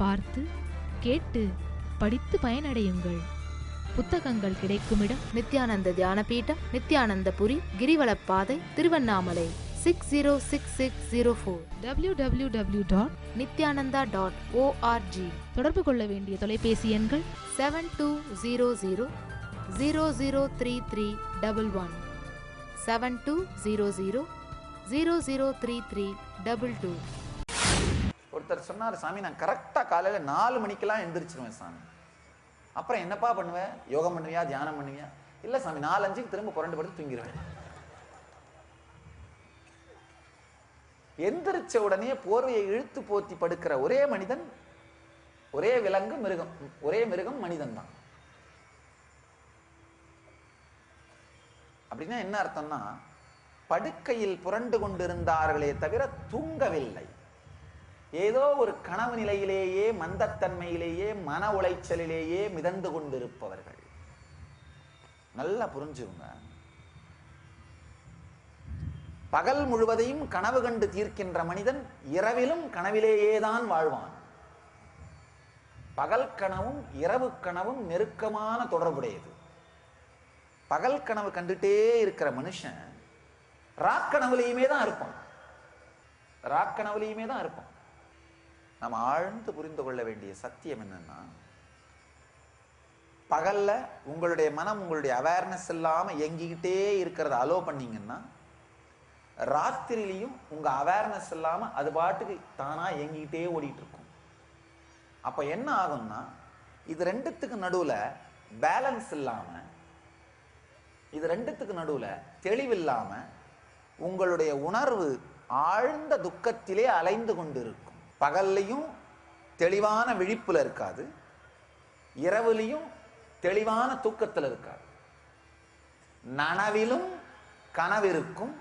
பார்த்து கேட்டு படித்து பயனடையுங்கள். புத்தகங்கள் கிடைக்கும் இடம் நித்யானந்த தியான பீடம், நித்யானந்தபுரி, கிரிவலப்பாதை, திருவண்ணாமலை 606604, www.nityananda.org. தொடர்பு கொள்ள வேண்டிய தொலைபேசி எண்கள் 7200003311, 7200003322. ஒருத்தர் சொன்னார், சாமி நான் கரெக்டாக காலையில் 4 மணிக்கெல்லாம் எந்திரிச்சிருவேன் சாமி. அப்புறம் என்னப்பா பண்ணுவேன்? யோகம் பண்ணுவியா, தியானம் பண்ணுவியா? இல்லை சாமி, 4-5க்கு திரும்ப புரண்டு படுத்து தூங்கிடுவேன். எந்திரிச்ச உடனே போர்வையை இழுத்து போத்தி படுக்கிற ஒரே மனிதன், ஒரே விலங்கு மிருகம், ஒரே மிருகம் மனிதன் தான். அப்படின்னா என்ன அர்த்தம்னா, படுக்கையில் புரண்டு கொண்டிருந்தார்களே தவிர தூங்கவில்லை. ஏதோ ஒரு கனவு நிலையிலேயே, மந்தத்தன்மையிலேயே, மன உளைச்சலிலேயே மிதந்து கொண்டிருப்பவர்கள். நல்லா புரிஞ்சுங்க. பகல் முழுவதையும் கனவு கண்டு தீர்க்கின்ற மனிதன் இரவிலும் கனவிலேயேதான் வாழ்வான். பகல் கனவும் இரவு கனவும் நெருக்கமான தொடர்புடையது. பகல் கனவு கண்டுட்டே இருக்கிற மனுஷன் ராக்கனவுலையுமே தான் இருப்பான். ராக்கனவுலையுமே தான் இருப்பான். நாம் ஆழ்ந்து புரிந்து கொள்ள வேண்டிய சத்தியம் என்னன்னா, பகல்ல உங்களுடைய மனம் உங்களுடைய அவேர்னஸ் இல்லாம எங்கிக்கிட்டே இருக்கிறத அலோ பண்ணீங்கன்னா, ராத்திரிலையும் உங்க அவேர்னஸ் இல்லாம அது பாட்டுக்கு தானா எங்கிக்கிட்டே ஓடிட்டு இருக்கும். அப்ப என்ன ஆகும்னா, இது ரெண்டுத்துக்கு நடுவுல பேலன்ஸ் இல்லாம, இது ரெண்டுத்துக்கு நடுவுல தெளிவில்லாம உங்களுடைய உணர்வு ஆழ்ந்த துக்கத்திலே அலைந்து கொண்டிருக்கும். பகல்லையும் தெளிவான விழிப்புல இருக்காது, இரவுலையும் தெளிவான தூக்கத்தில் இருக்காது. நனவிலும் கனவிருக்கும்,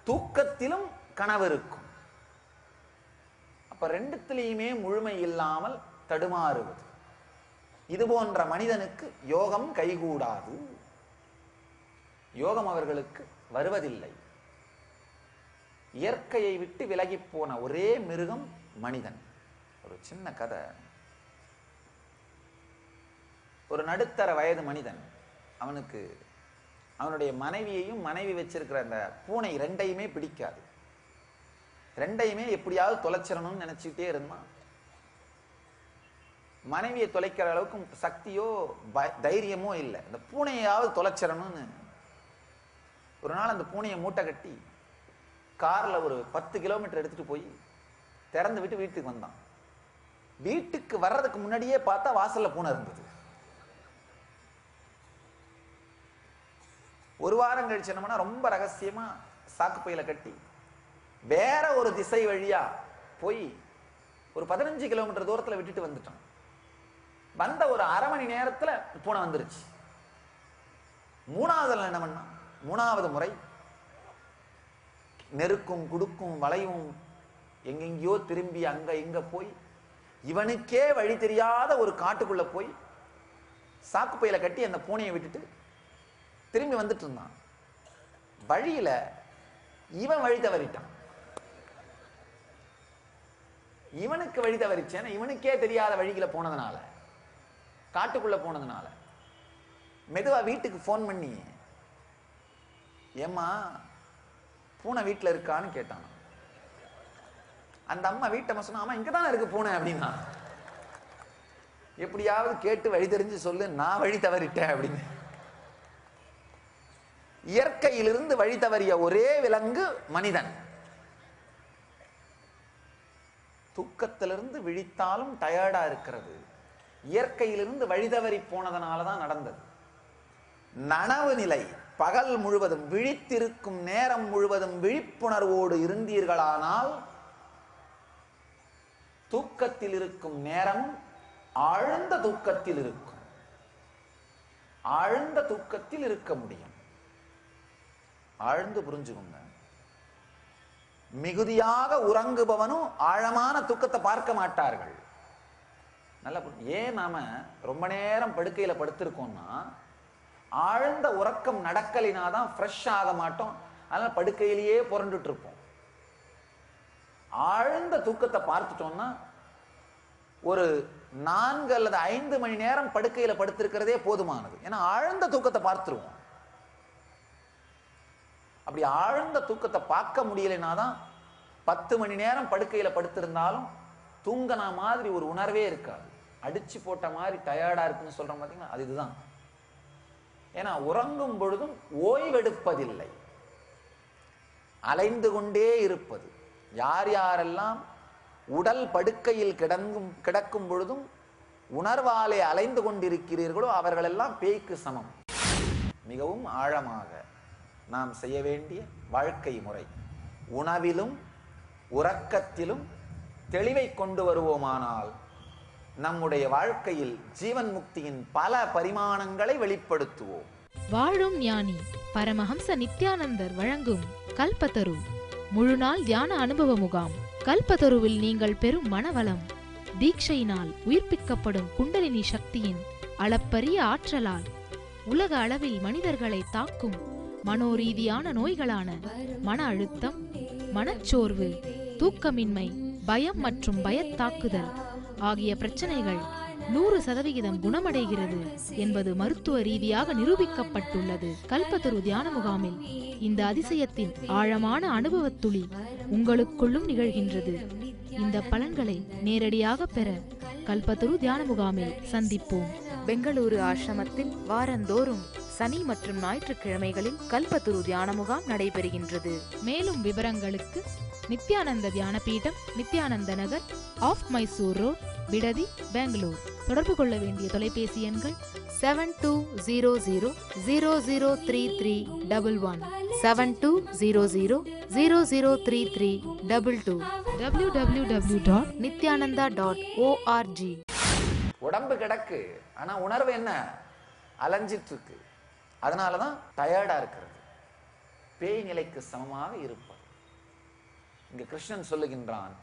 தூக்கத்திலும் கனவிருக்கும். அப்ப ரெண்டுத்திலையுமே முழுமை இல்லாமல் தடுமாறுவது. இது போன்ற மனிதனுக்கு யோகம் கைகூடாது. யோகம் அவர்களுக்கு வருவதில்லை. இயற்கையை விட்டு விலகி போன ஒரே மிருகம் மனிதன். ஒரு சின்ன கதை. ஒரு நடுத்தர வயது மனிதன், அவனுக்கு அவனுடைய மனைவியையும் மனைவி வச்சிருக்கிற அந்த பூனை ரெண்டையுமே பிடிக்காது. ரெண்டையுமே எப்படியாவது தொலைச்சிடணும்னு நினைச்சுக்கிட்டே இருந்தான். மனைவியை தொலைக்கிற அளவுக்கு சக்தியோ தைரியமோ இல்லை. அந்த பூனையாவது தொலைச்சிடணும்னு ஒரு நாள் அந்த பூனையை மூட்டை கட்டி கார்ல ஒரு 10 கிலோமீட்டர் எடுத்துட்டு போய் திறந்து விட்டு வீட்டுக்கு வந்தான். வீட்டுக்கு வர்றதுக்கு முன்னாடியே பார்த்தா வாசல்ல பூனை இருந்தது. ஒரு வாரம் கழிச்சு என்னன்னா, ரொம்ப ரகசியமா சாக்கு பையில கட்டி வேற ஒரு திசை வழியா போய் ஒரு 15 கிலோமீட்டர் தூரத்துல விட்டுட்டு வந்துட்டான். வந்த ஒரு அரை மணி நேரத்துல பூனை வந்துருச்சு. மூணாவது என்ன பண்ணா, மூணாவது முறை நெருக்கும் குடுக்கும் வளையும் எங்கெங்கயோ திரும்பி அங்க இங்க போய் இவனுக்கே வழி தெரியாத ஒரு காட்டுக்குள்ள போய் சாக்கு பையில கட்டி அந்த பூனையை விட்டுட்டு திரும்பி வந்துட்டு இருந்தான். வழியில இவன் வழி தவறிட்டான். இவனுக்கு வழி தவறிச்சேன்னா இவனுக்கே தெரியாத வழிகளை போனதுனால, காட்டுக்குள்ள போனதுனால மெதுவா வீட்டுக்கு போன் பண்ணி, ஏம்மா பூனை வீட்டுல இருக்கான்னு கேட்டான். அந்த அம்மா வீட்டை சொன்னா, ஆமா இங்கதானே இருக்கு பூனை அப்படின்னா. எப்படியாவது கேட்டு வழி தெரிஞ்சு சொல்லு, நான் வழி தவறிட்டேன் அப்படின்னு. இயற்கையிலிருந்து வழி தவறிய ஒரே விலங்கு மனிதன். தூக்கத்திலிருந்து விழித்தாலும் டயர்டா இருக்கிறது. இயற்கையிலிருந்து வழி தவறி போனதனாலதான் நடந்தது. நனவு நிலை, பகல் முழுவதும் விழித்திருக்கும் நேரம் முழுவதும் விழிப்புணர்வோடு இருந்தீர்களானால், தூக்கத்தில் இருக்கும் நேரம் ஆழ்ந்த தூக்கத்தில் இருக்கும். ஆழ்ந்த தூக்கத்தில் இருக்க முடியும். ஆழ்ந்து புரிஞ்சுக்கோங்க. மிகுதியாக உறங்குபவனும் ஆழமான தூக்கத்தை பார்க்க மாட்டார்கள். நல்ல ஏன் நாம ரொம்ப நேரம் படுக்கையில படுத்திருக்கோம்னா, ஆழ்ந்த உறக்கம் நடக்கலினாதான் ஃப்ரெஷ் ஆக மாட்டோம். அதனால படுக்கையிலேயே புரண்டுட்டு இருப்போம். ஆழ்ந்த தூக்கத்தை பார்த்துட்டோம்னா ஒரு 4 அல்லது 5 மணி நேரம் படுக்கையில படுத்திருக்கிறதே போதுமானது. ஏன்னா ஆழ்ந்த தூக்கத்தை பார்த்துருவோம். அப்படி ஆழ்ந்த தூக்கத்தை பார்க்க முடியலைனாதான் 10 மணி நேரம் படுக்கையில படுத்திருந்தாலும் தூங்கனா மாதிரி ஒரு உணர்வே இருக்காது. அடிச்சு போட்ட மாதிரி டயர்டா இருக்குன்னு சொல்றோம் பார்த்தீங்களா, அது இதுதான். ஏன்னா உறங்கும் பொழுதும் ஓய்வெடுப்பதில்லை, அலைந்து கொண்டே இருப்பது. யார் யாரெல்லாம் உடல் படுக்கையில் கிடக்கும் பொழுதும் உணர்வாலே அலைந்து கொண்டிருக்கிறீர்களோ அவர்களெல்லாம் பேய்க்கு சமம். மிகவும் ஆழமாக நாம் செய்ய வேண்டிய வாழ்க்கை முறை, உணவிலும் உறக்கத்திலும் தெளிவை கொண்டு வருவோமானால் நம்முடைய வாழ்க்கையில் ஜீவன் முக்தியின் பல பரிமாணங்களை வெளிப்படுத்துவோம். வாழும் ஞானி பரமஹம்ச நித்யானந்தர் வழங்கும் கல்பத்தரு முழுநாள் தியான அனுபவ முகாம். கல்பத்தருவில் நீங்கள் பெறும் மனவளம், தீட்சையினால் உயிர்ப்பிக்கப்படும் குண்டலினி சக்தியின் அளப்பரிய ஆற்றலால் உலக அளவில் மனிதர்களை தாக்கும் மனோரீதியான நோய்களான மன அழுத்தம், மனச்சோர்வு, தூக்கமின்மை, பயம் மற்றும் பயத்தாக்குதல் ஆகிய பிரச்சனைகள் 100% குணமடைகிறது என்பது மருத்துவ ரீதியாக நிரூபிக்கப்பட்டுள்ளது. கல்பத்தரு தியான முகாமில் இந்த அதிசயத்தின் ஆழமான அனுபவத்துளி உங்களுக்குள்ளும் நிகழ்கின்றது. இந்த பலன்களை நேரடியாக பெற கல்பத்தரு தியான முகாமில் சந்திப்போம். பெங்களூரு ஆசிரமத்தில் வாரந்தோறும் சனி மற்றும் ஞாயிற்றுக்கிழமைகளில் கல்பத்தரு தியான முகாம் நடைபெறுகின்றது. மேலும் விவரங்களுக்கு நித்யானந்த தியான பீடம், நித்யானந்த நகர், ஆஃப் மைசூர் ரோட், பிடதி, பெங்களூர். தொடர்பு கொள்ள வேண்டிய தொலைபேசி எண்கள் 7200003311, 7200003322, www.nityananda.org. உடம்பு கிடக்கு, ஆனா உணர்வு என்ன, அலைஞ்சிட்டு இருக்கு. அதனாலதான் டயர்டா இருக்கிறது. பேய் நிலைக்கு சமமாக இருப்பது. இங்க கிருஷ்ணன் சொல்லுகின்றான்,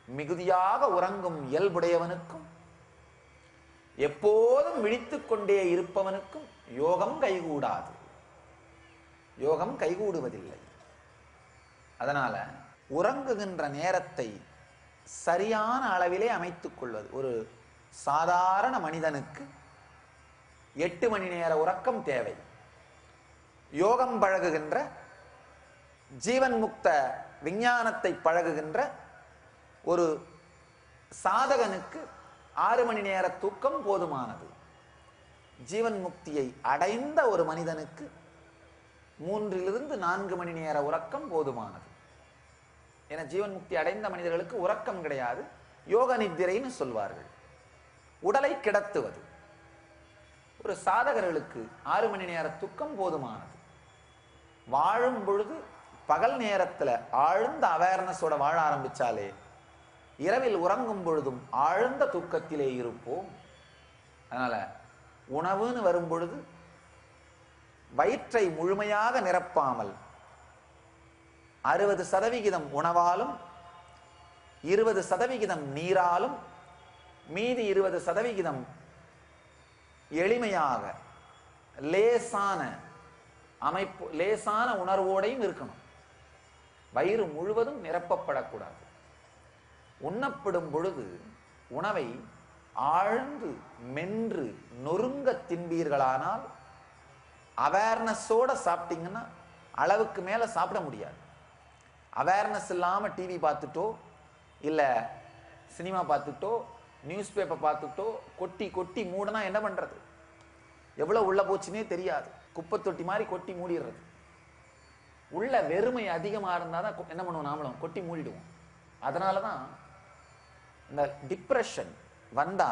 மிகுதியாக உறங்கும் இயல்புடையவனுக்கும் எப்போதும் விழித்துக் கொண்டே இருப்பவனுக்கும் யோகம் கைகூடாது, யோகம் கைகூடுவதில்லை. அதனால உறங்குகின்ற நேரத்தை சரியான அளவிலே அமைத்துக் கொள்வது. ஒரு சாதாரண மனிதனுக்கு 8 மணி நேர உறக்கம் தேவை. யோகம் பழகுகின்ற, ஜீவன் முக்த விஞ்ஞானத்தை பழகுகின்ற ஒரு சாதகனுக்கு 6 மணி நேர தூக்கம் போதுமானது. ஜீவன் முக்தியை அடைந்த ஒரு மனிதனுக்கு 3 to 4 மணி நேர உறக்கம் போதுமானது. என ஜீவன் முக்தி அடைந்த மனிதர்களுக்கு உறக்கம் கிடையாது, யோக நித்திரைன்னு சொல்வார்கள், உடலை கிடத்துவது. ஒரு சாதகர்களுக்கு 6 மணி நேர தூக்கம் போதுமானது. வாழும் பொழுது பகல் நேரத்தில் ஆழ்ந்த அவேர்னஸோட வாழ ஆரம்பிச்சாலே இரவில் உறங்கும் பொழுதும் ஆழ்ந்த தூக்கத்திலே இருப்போம். அதனால உணவுன்னு வரும் பொழுது வயிற்றை முழுமையாக நிரப்பாமல் 60% உணவாலும் 20% நீராலும் மீதி 20% எளிமையாக லேசான அமைப்பு, லேசான உணர்வோடையும் இருக்கணும். வயிறு முழுவதும் நிரப்பப்படக்கூடாது. உண்ணப்படும் பொழுது உணவை ஆழ்ந்து மென்று நொறுங்க தின்பீர்களானால் அவேர்னஸோட சாப்பிட்டீங்கன்னா அளவுக்கு மேல சாப்பிட முடியாது. அவேர்னஸ் இல்லாம டிவி பார்த்துட்டோ இல்ல சினிமா பார்த்துட்டோ நியூஸ் பேப்பர் பார்த்துட்டோ கொட்டி கொட்டி மூடனா என்ன பண்றது? எவ்வளவு உள்ள போச்சுன்னே தெரியாது. குப்பை தொட்டி மாதிரி கொட்டி மூடிடுறது. உள்ள வெறுமை அதிகமா இருந்தாதான் என்ன பண்ணுவோம், நாமளும் கொட்டி மூடிடுவோம். அதனாலதான் இந்த டிப்ரெஷன் வந்தா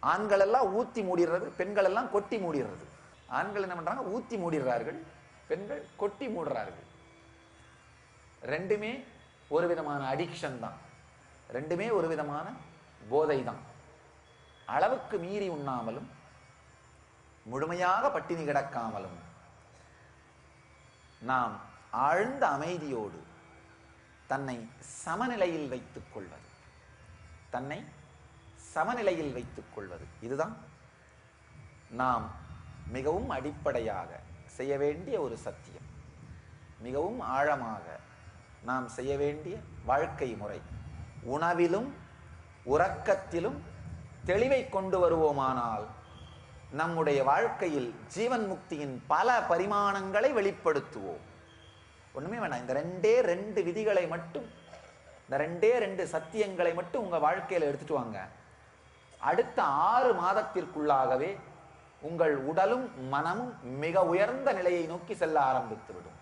ஆண்கள் எல்லாம் ஊத்தி மூடிடுறது, பெண்கள் எல்லாம் கொட்டி மூடிடுறது. ஆண்கள் என்ன பண்றாங்க, ஊத்தி மூடிடுறார்கள், பெண்கள் கொட்டி மூடுறார்கள். ரெண்டுமே ஒரு விதமான அடிக்ஷன் தான், ரெண்டுமே ஒரு விதமான போதை தான். அளவுக்கு மீறி உண்ணாமலும் முழுமையாக பட்டினி கிடக்காமலும் நாம் ஆழ்ந்த அமைதியோடு தன்னை சமநிலையில் வைத்துக் கொள்வது, தன்னை சமநிலையில் வைத்துக் கொள்வது, இதுதான் நாம் மிகவும் அடிப்படையாக செய்ய வேண்டிய ஒரு சத்தியம், மிகவும் ஆழமாக நாம் செய்ய வேண்டிய வாழ்க்கை முறை. உணவிலும் உறக்கத்திலும் தெளிவை கொண்டு வருவோமானால் நம்முடைய வாழ்க்கையில் ஜீவன் முக்தியின் பல பரிமாணங்களை வெளிப்படுத்துவோம். ஒண்ணுமே வேண்டாம், இந்த ரெண்டு விதிகளை மட்டும், இந்த ரெண்டு சத்தியங்களை மட்டும் உங்க வாழ்க்கையில எடுத்துட்டு வாங்க. அடுத்த 6 மாதத்திற்குள்ளாகவே உங்கள் உடலும் மனமும் மிக உயர்ந்த நிலையை நோக்கி செல்ல ஆரம்பித்துவிடும்.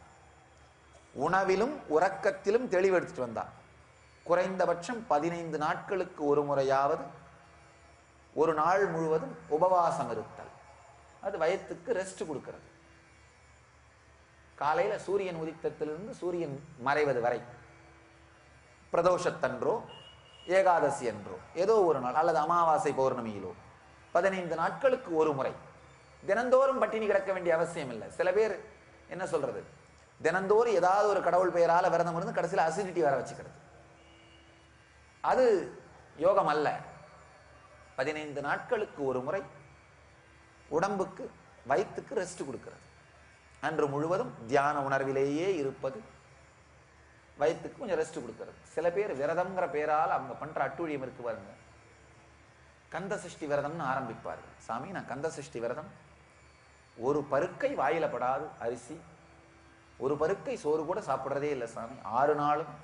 உணவிலும் உறக்கத்திலும் தெளிவு எடுத்துட்டு வந்தா குறைந்தபட்சம் 15 நாட்களுக்கு ஒரு முறையாவது ஒரு நாள் முழுவதும் உபவாசம் இருத்தல். அது வயத்துக்கு ரெஸ்ட் கொடுக்கிறது. காலையில சூரியன் உதித்தத்திலிருந்து சூரியன் மறைவது வரை, பிரதோஷத்தன்றோ ஏகாதசி என்றோ ஏதோ ஒரு நாள் அல்லது அமாவாசை பௌர்ணமியிலோ 15 நாட்களுக்கு ஒரு முறை. தினந்தோறும் பட்டினி கிடக்க வேண்டிய அவசியம் இல்லை. சில பேர் என்ன சொல்றது, தினந்தோறும் ஏதாவது ஒரு கடவுள் பெயரால விரதம் இருந்து கடைசியில் அசிடிட்டி வர வச்சுக்கிறது. அது யோகம் அல்ல. 15 நாட்களுக்கு ஒரு முறை உடம்புக்கு வயிற்றுக்கு ரெஸ்ட் கொடுக்கிறது. அன்று முழுவதும் தியான உணர்விலேயே இருப்பது வயிற்றுக்கு கொஞ்சம் ரெஸ்ட் கொடுக்கிறது. சில பேர் விரதம்ங்கிற பேரால் அவங்க பண்ற அட்டூழியம் இருக்கு பாருங்க. கந்த சஷ்டி விரதம்னு ஆரம்பிப்பார்கள். சாமி, நான் கந்த சஷ்டி விரதம், ஒரு பருக்கை வாயில படாது அரிசி, ஒரு பருக்கை சோறு கூட சாப்பிட்றதே இல்லை சாமி, 6 நாளும்.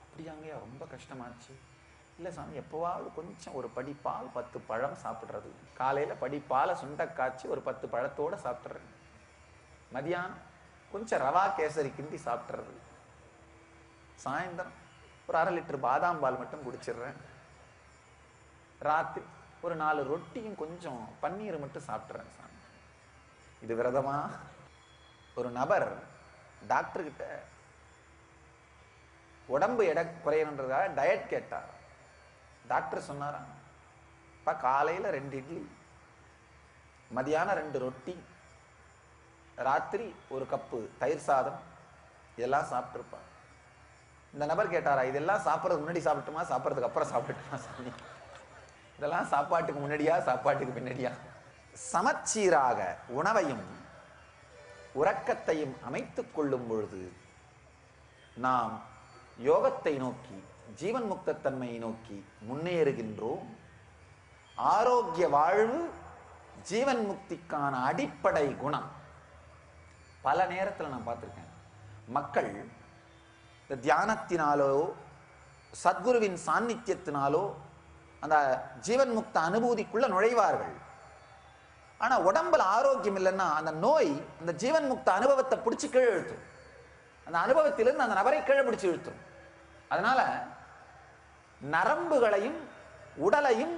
அப்படியாங்கய்யா, ரொம்ப கஷ்டமாச்சு. இல்லை சாமி, எப்போவாவது கொஞ்சம் ஒரு படிப்பால் 10 பழம் சாப்பிட்றது. காலையில் படிப்பால் சுண்டை காய்ச்சி ஒரு 10 பழத்தோடு சாப்பிட்றது. மதியானம் கொஞ்சம் ரவா கேசரி கிண்டி சாப்பிட்றது. சாயந்தரம் ஒரு 1/2 லிட்டர் பாதாம் பால் மட்டும் குடிச்சிடுறேன். ராத்திரி ஒரு 4 ரொட்டியும் கொஞ்சம் பன்னீர் மட்டும் சாப்பிட்றேன் சாமி. இது விரதமா? ஒரு நபர் டாக்டர்கிட்ட உடம்பு எடை குறையணுன்றதாக டயட் கேட்டார். டாக்டர் சொன்னாராம், இப்போ காலையில் 2 இட்லி, மதியானம் 2 ரொட்டி, ராத்திரி ஒரு கப்பு தயிர் சாதம், இதெல்லாம் சாப்பிட்டுருப்பார். இந்த நபர் கேட்டாரா, இதெல்லாம் சாப்பிட்றதுக்கு முன்னாடி சாப்பிட்டுமா சாப்பிட்றதுக்கு அப்புறம் சாப்பிட்டுமா சாமி? இதெல்லாம் சாப்பாட்டுக்கு முன்னாடியா சாப்பாட்டுக்கு பின்னாடியா? சமச்சீராக உணவையும் உறக்கத்தையும் அமைத்துக் கொள்ளும் பொழுது நாம் யோகத்தை நோக்கி, ஜீவன் முக்த தன்மையை நோக்கி முன்னேறுகின்றோம். ஆரோக்கிய வாழ்வு ஜீவன் முக்திக்கான அடிப்படை குணம். பல நேரத்தில் நான் பார்த்திருக்கேன், மக்கள் இந்த தியானத்தினாலோ சத்குருவின் சாநித்தியத்தினாலோ அந்த ஜீவன் முக்த அனுபூதிக்குள்ள நுழைவார்கள். ஆனா உடம்புல ஆரோக்கியம் இல்லைன்னா அந்த நோய் அந்த ஜீவன் முக்த அனுபவத்தை பிடிச்சி கீழே இழுத்தும். அந்த அனுபவத்திலிருந்து அந்த நபரை கீழே பிடிச்சி இழுத்தும். அதனால நரம்புகளையும் உடலையும்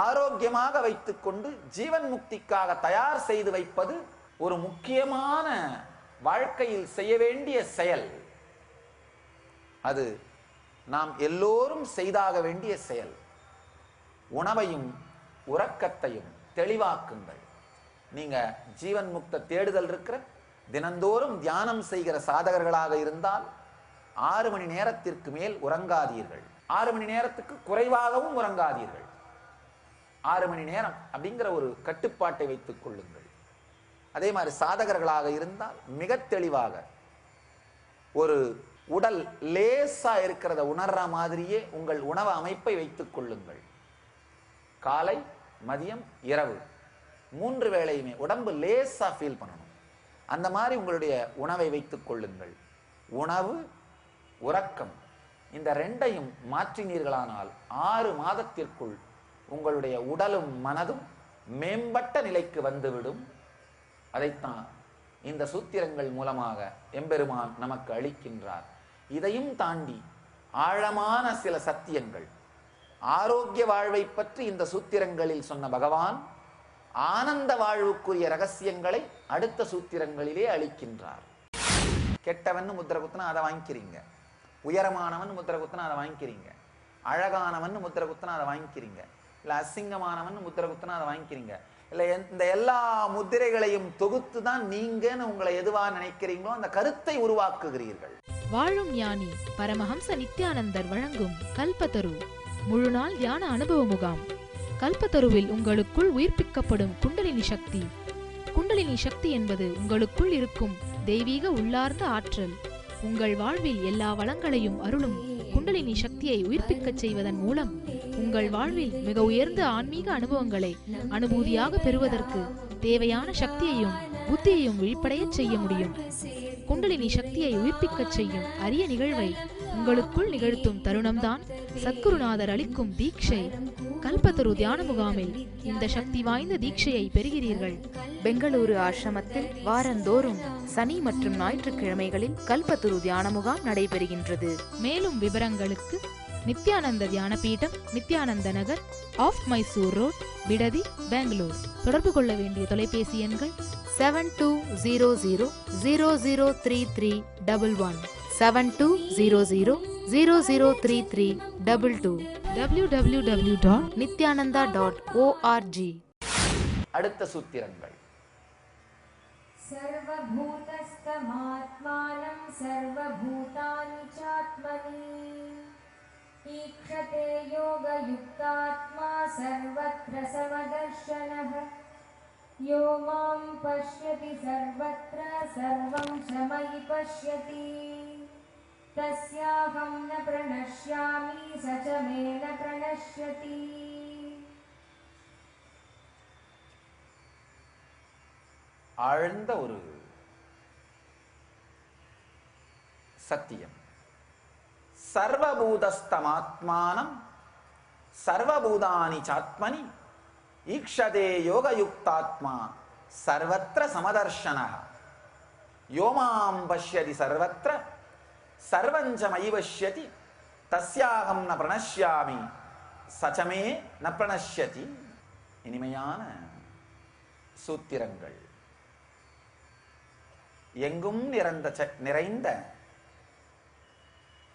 ஆரோக்கியமாக வைத்துக்கொண்டு ஜீவன் முக்திக்காக தயார் செய்து வைப்பது ஒரு முக்கியமான வாழ்க்கையில் செய்ய வேண்டிய செயல். அது நாம் எல்லோரும் செய்தாக வேண்டிய செயல். உணவையும் உறக்கத்தையும் தெளிவாக்குங்கள். நீங்க ஜீவன் முக்த தேடுதல் இருக்கிற தினந்தோறும் தியானம் செய்கிற சாதகர்களாக இருந்தால் 6 மணி நேரத்திற்கு மேல் உறங்காதீர்கள். 6 மணி நேரத்துக்கு குறைவாகவும் உறங்காதீர்கள். 6 மணி நேரம் அப்படிங்கிற ஒரு கட்டுப்பாட்டை வைத்துக் கொள்ளுங்கள். அதே மாதிரி சாதகர்களாக இருந்தால் மிக தெளிவாக ஒரு உடல் லேசா இருக்கிறத உணர்ற மாதிரியே உங்கள் உணவு அமைப்பை வைத்துக் கொள்ளுங்கள். காலை, மதியம், இரவு 3 வேளையுமே உடம்பு லேசா ஃபீல் பண்ணணும். அந்த மாதிரி உங்களுடைய உணவை வைத்துக் கொள்ளுங்கள். உணவு, உறக்கம் இந்த 2ஐயும் மாற்றினீர்களானால் 6 மாதத்திற்குள் உங்களுடைய உடலும் மனதும் மேம்பட்ட நிலைக்கு வந்துவிடும். அதைத்தான் இந்த சூத்திரங்கள் மூலமாக எம்பெருமான் நமக்கு அளிக்கின்றார். இதையும் தாண்டி ஆழமான சில சத்தியங்கள், ஆரோக்கிய வாழ்வை பற்றி இந்த சூத்திரங்களில் சொன்ன பகவான் ஆனந்த வாழ்வுக்குரிய ரகசியங்களை அடுத்த சூத்திரங்களிலே அளிக்கின்றார். கெட்டவன் முத்திர குத்துனா அதை வாங்கிக்கிறீங்க, உயரமானவன் முத்திர குத்துனா அதை வாங்கிக்கிறீங்க, அழகானவன் முத்திர குத்துனா அதை வாங்கிக்கிறீங்க, இல்லை அசிங்கமானவன் முத்திர குத்துனா அதை வாங்கிக்கிறீங்க. இல்லை இந்த எல்லா முத்திரைகளையும் தொகுத்து தான் நீங்கன்னு உங்களை எதுவா நினைக்கிறீங்களோ அந்த கருத்தை உருவாக்குகிறீர்கள். வாழும் ஞானி பரமஹம்ச நித்யானந்தர் வழங்கும் கல்பத்தரு முழுநாள் தியான அனுபவ முகாம். கல்பத்தருவில் உங்களுக்குள் உயிர்ப்பிக்கப்படும் குண்டலினி சக்தி. குண்டலினி சக்தி என்பது உங்களுக்குள் இருக்கும் தெய்வீக உள்ளார்ந்த ஆற்றல். உங்கள் வாழ்வில் எல்லா வளங்களையும் அருளும் குண்டலினி சக்தியை உயிர்ப்பிக்கச் செய்வதன் மூலம் உங்கள் வாழ்வில் மிக உயர்ந்த ஆன்மீக அனுபவங்களை அனுபூதியாக பெறுவதற்கு தேவையான சக்தியையும் புத்தியையும் விழிப்படையச் செய்ய முடியும். குண்டலினி சக்தியை உயிர்ப்பிக்கச் செய்யும் அரிய நிகழ்வை உங்களுக்குள் நிகழ்த்தும் தருணம்தான் சத்குருநாதர் அளிக்கும் தீட்சை. கல்பத்தரு தியான முகாமில் இந்த சக்தி வாய்ந்த தீட்சையை பெறுகிறீர்கள். பெங்களூரு ஆசிரமத்தில் வாரந்தோறும் சனி மற்றும் ஞாயிற்றுக்கிழமைகளில் கல்பத்தரு தியான முகாம் நடைபெறுகின்றது. மேலும் விவரங்களுக்கு நித்யானந்த தியான பீடம், நித்யானந்த நகர், ஆஃப் மைசூர் ரோட், பிடதி, பெங்களூர். தொடர்பு கொள்ள வேண்டிய தொலைபேசி எண்கள் 7200003311, 7200003322, www.nityananda.org. அடுத்த சூத்திரங்கள். सर्वभूतस्थमात्मानं सर्वभूतानि चात्मनि ईक्षते योगयुक्तात्मा सर्वत्र समदर्शनः यो मां पश्यति सर्वत्र सर्वं च मयि पश्यति तस्याहं न प्रणश्यामि स च मे न प्रणश्यति. ஆழ்ந்த ஒரு சத்தியம். சர்வபூதஸ்தமாத்மானம் சர்வபூதானி சாத்மனி ஈக்ஷதே யோகயுக்தாத்மா சர்வத்ர சமதர்ஷனः யோ மாம் பஷ்யதி சர்வத்ர சர்வஞ்ச மயி பஷ்யதி தஸ்யாஹம் ந பிரணஷ்யாமி சச்சமே ந பிரணஷ்யதி. இனிமையான சூத்திரங்கள். எங்கும் நிறைந்த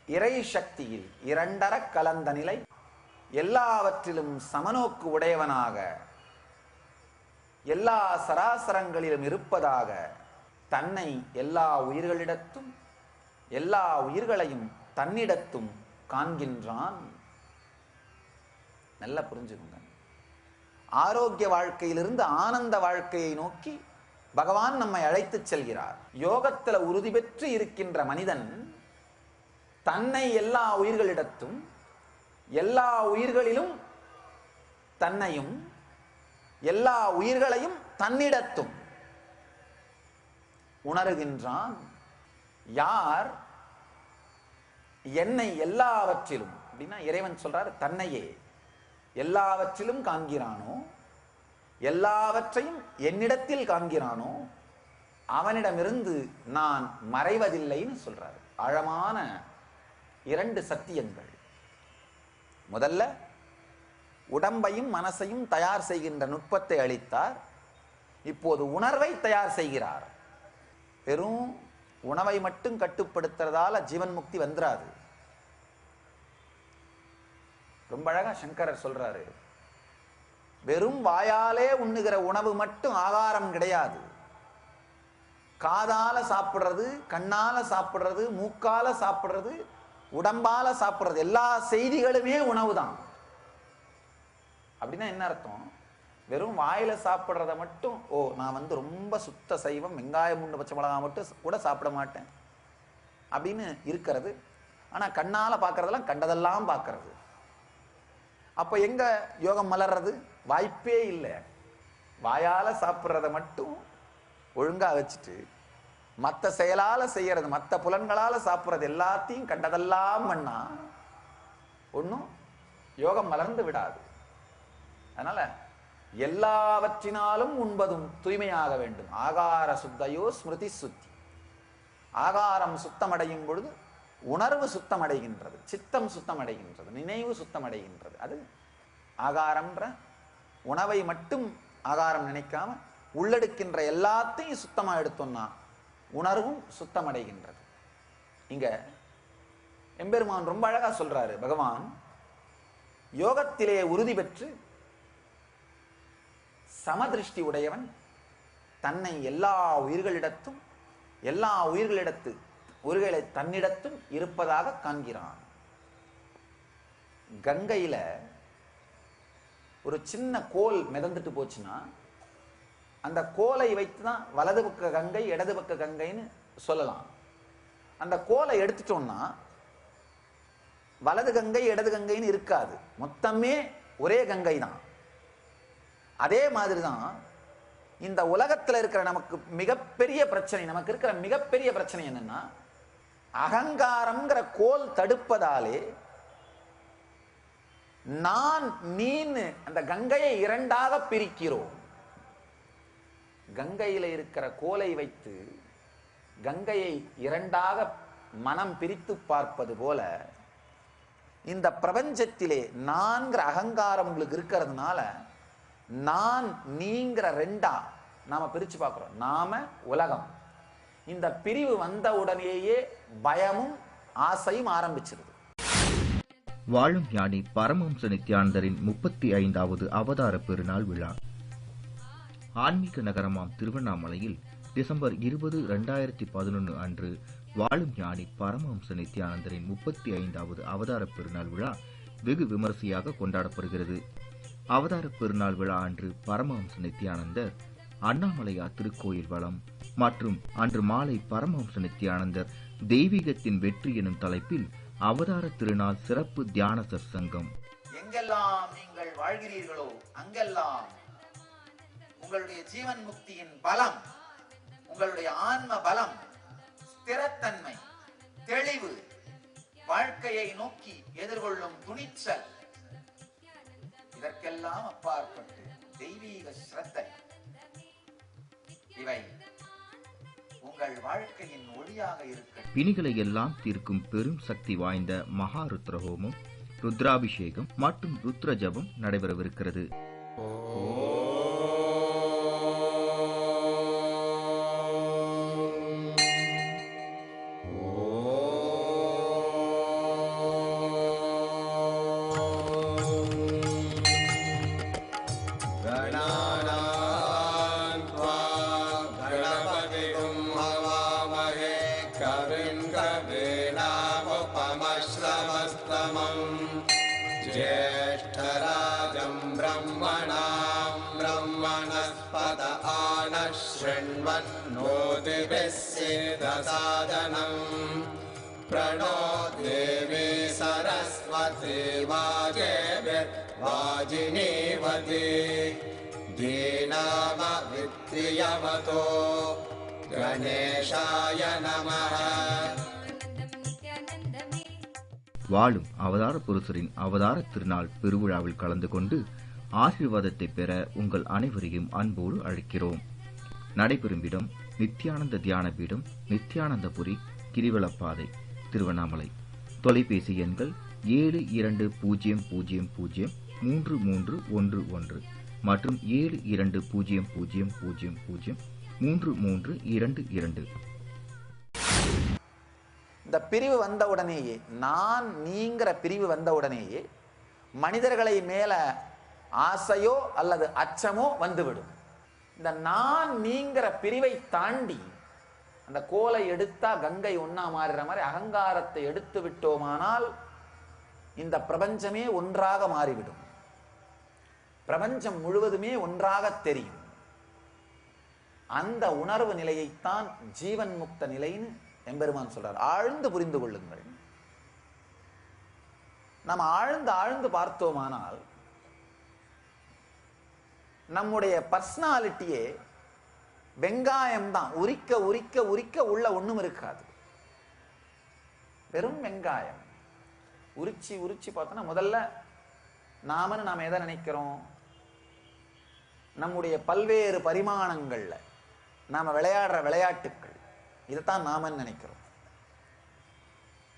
இறை சக்தியில் இரண்டர கலந்த நிலை, எல்லாவற்றிலும் சமநோக்கு உடையவனாக எல்லா சராசரங்களிலும் இருப்பதாக தன்னை எல்லா உயிர்களிடத்தும் எல்லா உயிர்களையும் தன்னிடத்தும் காண்கின்றான். நல்லா புரிஞ்சுக்கோங்க. ஆரோக்கிய வாழ்க்கையிலிருந்து ஆனந்த வாழ்க்கையை நோக்கி பகவான் நம்மை அழைத்துச் செல்கிறார். யோகத்தில் உறுதி பெற்று இருக்கின்ற மனிதன் தன்னை எல்லா உயிர்களிடத்தும் எல்லா உயிர்களிலும் தன்னையும் எல்லா உயிர்களையும் தன்னிடத்தும் உணர்கின்றான். யார் என்னை எல்லாவற்றிலும் அப்படின்னா இறைவன் சொல்றார், தன்னையே எல்லாவற்றிலும் காண்கிறானோ, எல்லாவற்றையும் என்னிடத்தில் காண்கிறானோ, அவனிடமிருந்து நான் மறைவதில்லைன்னு சொல்றார். ஆழமான இரண்டு சத்தியங்கள். முதல்ல உடம்பையும் மனசையும் தயார் செய்கின்ற நுட்பத்தை அளித்தார். இப்போது உணர்வை தயார் செய்கிறார். வெறும் உணவை மட்டும் கட்டுப்படுத்துறதால ஜீவன் முக்தி வந்துராது. ரொம்ப அழகா சங்கரர் சொல்றாரு, வெறும் வாயாலே உண்ணுகிற உணவு மட்டும் ஆகாரம் கிடையாது. காதால சாப்பிடுறது, கண்ணால சாப்பிடுறது, மூக்கால சாப்பிடுறது, உடம்பால சாப்பிடுறது, எல்லா செய்திகளுமே உணவு தான். அப்படின்னா என்ன அர்த்தம்? வெறும் வாயில சாப்பிட்றத மட்டும், ஓ நான் ரொம்ப சுத்த சைவம், வெங்காயம் மூணு பச்சை மிளகா மட்டும் கூட சாப்பிட மாட்டேன் அப்படின்னு இருக்கிறது. ஆனா கண்ணால பார்க்கறதெல்லாம் கண்டதெல்லாம் பார்க்கறது. அப்ப எங்க யோகம் மலர்றது? வாய்ப்பே இல்லை. வாயால சாப்பிட்றத மட்டும் ஒழுங்கா வச்சுட்டு மற்ற செயலால செய்யறது, மற்ற புலன்களால சாப்பிட்றது எல்லாத்தையும் கண்டதெல்லாம் பண்ணா ஒன்றும் யோகம் மலர்ந்து விடாது. அதனால எல்லாவற்றினாலும் உண்பதும் தூய்மையாக வேண்டும். ஆகார சுத்தையோ ஸ்மிருதி சுத்தி. ஆகாரம் சுத்தமடையும் பொழுது உணர்வு சுத்தமடைகின்றது, சித்தம் சுத்தமடைகின்றது, நினைவு சுத்தமடைகின்றது. அது ஆகாரம்ன்ற உணவை மட்டும் ஆகாரம் நினைக்காம உள்ளெடுக்கின்ற எல்லாத்தையும் சுத்தமா எடுத்தோம்னா உணர்வும் சுத்தமடைகின்றது. இங்க எம்பெருமான் ரொம்ப அழகா சொல்றாரு. பகவான் யோகத்திலே உறுதி பெற்று சமதிருஷ்டி உடையவன் தன்னை எல்லா உயிர்களிடத்தும் எல்லா உயிர்களிடத்து ஒருவேளை தன்னிடத்தும் இருப்பதாக காண்கிறான். கங்கையில ஒரு சின்ன கோல் மிதந்துட்டு போச்சுன்னா அந்த கோலை வைத்து தான் வலது பக்க கங்கை இடது பக்க கங்கைன்னு சொல்லலாம். அந்த கோலை எடுத்துட்டோம்னா வலது கங்கை இடது கங்கைன்னு இருக்காது, மொத்தமே ஒரே கங்கை தான். அதே மாதிரி தான் இந்த உலகத்தில் இருக்கிற நமக்கு மிகப்பெரிய பிரச்சனை, நமக்கு இருக்கிற மிகப்பெரிய பிரச்சனை என்னன்னா, அகங்காரம்ங்கிற கோல் தடுப்பதாலே நான் நீன்னு அந்த கங்கையை இரண்டாக பிரிக்கிறோம். கங்கையில இருக்கிற கோலை வைத்து கங்கையை இரண்டாக மனம் பிரித்து பார்ப்பது போல இந்த பிரபஞ்சத்திலே நான்கிற அகங்காரம் உங்களுக்கு இருக்கிறதுனால நான் நீங்கிற ரெண்டா நாம பிரிச்சு பார்க்கிறோம். நாம உலகம். இந்த பிரிவு வந்த உடனேயே பயமும் ஆசையும் ஆரம்பிச்சிருது. வாழும் ஞானி பரமஹம்ச நித்யானந்தரின் 35வது அவதார பெருநாள் விழா ஆன்மீக நகரமாம் திருவண்ணாமலையில் டிசம்பர் 20, 2011 அன்று வாழும் ஞானி பரமஹம்ச நித்யானந்தரின் 35வது அவதார பெருநாள் விழா வெகு விமரிசையாக கொண்டாடப்படுகிறது. அவதார பெருநாள் விழா அன்று பரமஹம்ச நித்யானந்தர் அண்ணாமலையார் திருக்கோயில் வளம் மற்றும் அன்று மாலை பரமஹம்ச நித்யானந்தர் தெய்வீகத்தின் வெற்றி எனும் தலைப்பில் அவதார திருநாள் சிறப்பு தியான சற்சங்கம். எங்கெல்லாம் நீங்கள் வாழ்கிறீர்களோ அங்கெல்லாம் உங்களுடைய ஜீவன் முக்தியின் பலம், உங்களுடைய ஆன்ம பலம், ஸ்திரத்தன்மை, தெளிவு, வாழ்க்கையை நோக்கி எதிர்கொள்ளும் துணிச்சல், இதற்கெல்லாம் அப்பாற்பட்டு தெய்வீக ஸ்ரத்தை, இவை உங்கள் வாழ்க்கையின் ஒளியாக இருக்க பிணிகளை எல்லாம் தீர்க்கும் பெரும் சக்தி வாய்ந்த மகா ருத்ரஹோமம், ருத்ராபிஷேகம் மற்றும் ருத்ர ஜபம் நடைபெறவிருக்கிறது. ज्येष्ठराजं ब्रह्मणां ब्रह्मणस्पत आनशृण्वन्नोतिभिः सिद्धसादनं प्रणो देवी सरस्वती वाजेभिर्वाजिनीवती दीनामवित्रियवतो गणेशाय नमः. வாழும் அவதார புருஷரின் அவதார திருநாள் பெருவிழாவில் கலந்து கொண்டு ஆசீர்வாதத்தை பெற உங்கள் அனைவரையும் அன்போடு அழைக்கிறோம். நடைபெறும் இடம் நித்யானந்த தியான பீடம், நித்யானந்தபுரி, கிரிவலப்பாதை, திருவண்ணாமலை. தொலைபேசி எண்கள் 72003311 மற்றும் 7200003322. இந்த பிரிவு வந்த உடனேயே, நான் நீங்கிற பிரிவு வந்த உடனேயே மனிதர்களை மேல ஆசையோ அல்லது அச்சமோ வந்துவிடும். இந்த நான் நீங்கிற பிரிவை தாண்டி அந்த கோலை எடுத்தா கங்கை ஒன்னா மாறுற மாதிரி அகங்காரத்தை எடுத்து விட்டோமானால் இந்த பிரபஞ்சமே ஒன்றாக மாறிவிடும். பிரபஞ்சம் முழுவதுமே ஒன்றாக தெரியும். அந்த உணர்வு நிலையைத்தான் ஜீவன் முக்த நிலைன்னு எம்பெருமான் சொல்றார். ஆழ்ந்து புரிந்து கொள்ளுங்கள். நாம் ஆழ்ந்து ஆழ்ந்து பார்த்தோமானால் நம்முடைய பர்சனாலிட்டியே வெங்காயம் தான். உரிக்க உரிக்க உரிக்க உள்ள ஒண்ணும் இருக்காது, வெறும் வெங்காயம். உரிச்சி உரிச்சி பார்த்தோன்னா முதல்ல நாம எதை நினைக்கிறோம்? நம்முடைய பல்வேறு பரிமாணங்கள்ல நாம விளையாடுற விளையாட்டுக்கள், இதைத்தான் நாம நினைக்கிறோம்.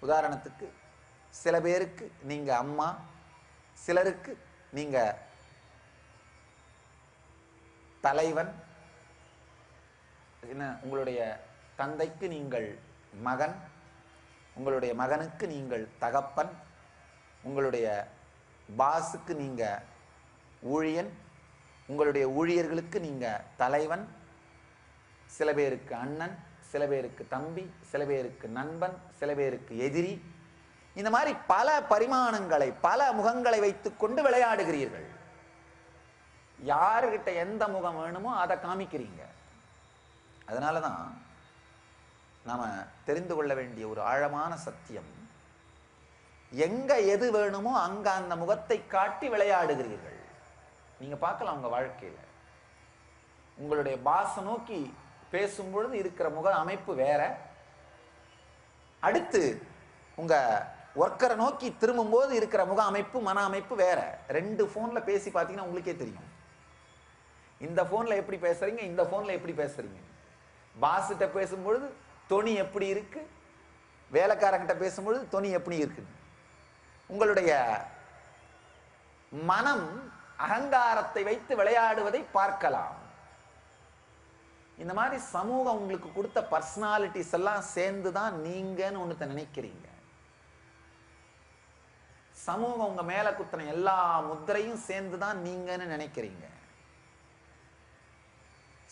உதாரணத்துக்கு சில பேருக்கு நீங்க அம்மா, சிலருக்கு நீங்க தலைவன், என்ன உங்களுடைய தந்தைக்கு நீங்கள் மகன், உங்களுடைய மகனுக்கு நீங்கள் தகப்பன், உங்களுடைய பாஸுக்கு நீங்க ஊழியன், உங்களுடைய ஊழியர்களுக்கு நீங்க தலைவன், சில பேருக்கு அண்ணன், சில பேருக்கு தம்பி, சில பேருக்கு நண்பன், சில பேருக்கு எதிரி. இந்த மாதிரி பல பரிமாணங்களை, பல முகங்களை வைத்துக்கொண்டு விளையாடுகிறீர்கள். யாருகிட்ட எந்த முகம் வேணுமோ அதை காமிக்கிறீங்க. அதனாலதான் நாம தெரிந்து கொள்ள வேண்டிய ஒரு ஆழமான சத்தியம், எங்க எது வேணுமோ அங்க அந்த முகத்தை காட்டி விளையாடுகிறீர்கள். நீங்க பார்க்கலாம் உங்க வாழ்க்கையில, உங்களுடைய பாச நோக்கி பேசும்பொழுது இருக்கிற முக அமைப்பு வேற, அடுத்து உங்க ஒர்க்கரை நோக்கி திரும்பும் போது இருக்கிற முக அமைப்பு, மன அமைப்பு வேற. 2 போன்ல பேசி பார்த்தீங்கன்னா உங்களுக்கே தெரியும், இந்த போன்ல எப்படி பேசுறீங்க, இந்த போன்ல எப்படி பேசுறீங்க. பாஸ்கிட்ட பேசும்பொழுது தொனி எப்படி இருக்கு, வேலைக்காரங்கிட்ட பேசும்பொழுது தொனி எப்படி இருக்கு. உங்களுடைய மனம் அகங்காரத்தை வைத்து விளையாடுவதை பார்க்கலாம். இந்த மாதிரி சமூகம் உங்களுக்கு கொடுத்த பர்சனாலிட்டிஸ் எல்லாம் சேர்ந்துதான் நீங்கன்னு ஒண்ணு நினைக்கிறீங்க. சமூகம் உங்க மேல குத்தின எல்லா முத்திரையும் சேர்ந்துதான் நீங்கன்னு நினைக்கிறீங்க.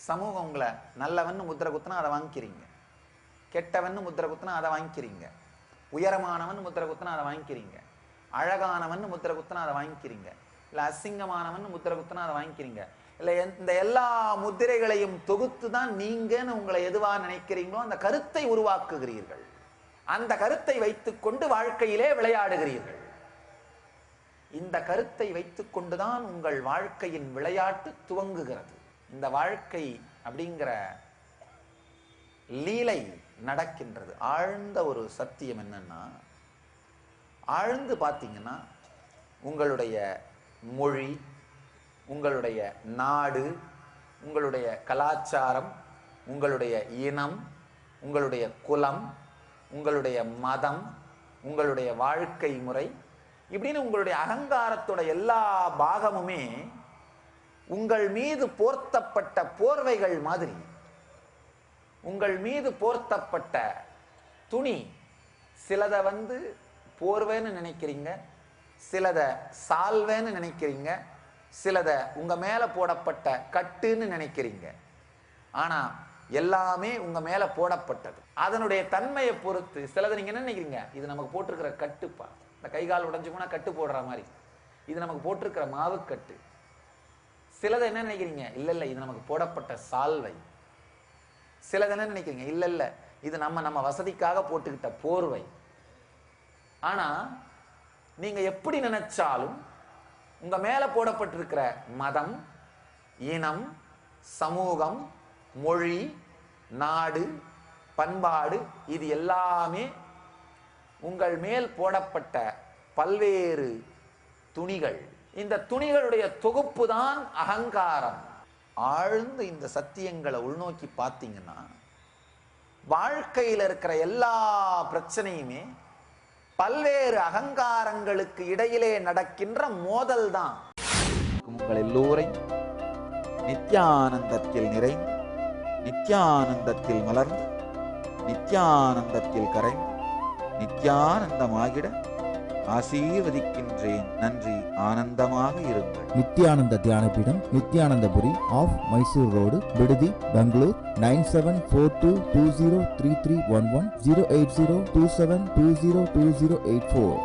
சமூகம் உங்களை நல்லவன்னு முத்திரை குத்தினா அதை வாங்கிக்கிறீங்க, கெட்டவன்னு முத்திரை குத்தினா அதை வாங்கிக்கிறீங்க, உயரமானவன் முத்திரை குத்தினா அதை வாங்கிக்கிறீங்க, அழகானவன் முத்திரை குத்தினா அதை வாங்கிக்கிறீங்க, இல்ல அசிங்கமானவன் முத்திரை குத்தினா அதை வாங்கிக்கிறீங்க. இல்ல இந்த எல்லா முத்திரைகளையும் தொகுத்து தான் நீங்கன்னு உங்களை எதுவா நினைக்கிறீங்களோ அந்த கருத்தை உருவாக்குகிறீர்கள். அந்த கருத்தை வைத்துக்கொண்டு வாழ்க்கையிலே விளையாடுகிறீர்கள். இந்த கருத்தை வைத்துக் கொண்டுதான் உங்கள் வாழ்க்கையின் விளையாட்டு துவங்குகிறது. இந்த வாழ்க்கை அப்படிங்கிற லீலை நடக்கின்றது. ஆழ்ந்த ஒரு சத்தியம் என்னன்னா, ஆழ்ந்து பார்த்தீங்கன்னா உங்களுடைய மொழி, உங்களுடைய நாடு, உங்களுடைய கலாச்சாரம், உங்களுடைய இனம், உங்களுடைய குலம், உங்களுடைய மதம், உங்களுடைய வாழ்க்கை முறை, இப்படின்னு உங்களுடைய அகங்காரத்தோட எல்லா பாகமுமே உங்கள் மீது போர்த்தப்பட்ட போர்வைகள் மாதிரி. உங்கள் மீது போர்த்தப்பட்ட துணி, சிலதை போர்வைன்னு நினைக்கிறீங்க, சிலதை சால்வேன்னு நினைக்கிறீங்க, சிலதை உங்க மேல போடப்பட்ட கட்டுன்னு நினைக்கிறீங்க. ஆனா எல்லாமே உங்க மேல போடப்பட்டது. அதனுடைய தன்மையை பொறுத்து சிலதை நீங்க என்ன நினைக்கிறீங்க, இது நமக்கு போட்டிருக்கிற கட்டுப்பா, இந்த கை கால் உடைஞ்சு போனா கட்டு போடுற மாதிரி, இது நமக்கு போட்டிருக்கிற மாவு கட்டு. சிலதை என்ன நினைக்கிறீங்க, இல்ல இல்ல இது நமக்கு போடப்பட்ட சால்வை. சிலதை என்ன நினைக்கிறீங்க, இல்ல இல்ல இது நம்ம வசதிக்காக போட்டுக்கிட்ட போர்வை. ஆனா நீங்க எப்படி நினைச்சாலும் உங்க மேல போடப்பட்டிருக்கிற மதம், இனம், சமூகம், மொழி, நாடு, பண்பாடு, இது எல்லாமே உங்கள் மேல் போடப்பட்ட பல்வேறு துணிகள். இந்த துணிகளுடைய தொகுப்பு தான் அகங்காரம். ஆழ்ந்து இந்த சத்தியங்களை உள்நோக்கி பார்த்தீங்கன்னா வாழ்க்கையில் இருக்கிற எல்லா பிரச்சனையுமே பல்வேறு அகங்காரங்களுக்கு இடையிலே நடக்கின்ற மோதல் தான். உங்கள் எல்லோரையும் நித்யானந்தத்தில் நிறைந்து, நித்யானந்தத்தில் மலர்ந்து, நித்யானந்தத்தில் கரைந்து, நித்யானந்தமாகிட ஆசீர்வதிக்கின்றேன். நன்றி. ஆனந்தமாக இருங்கள். நித்யானந்த தியானபீடம், நித்யானந்தபுரி ஆஃப் மைசூர் ரோடு, விடுதி, பெங்களூர். 9742203311 08027202084.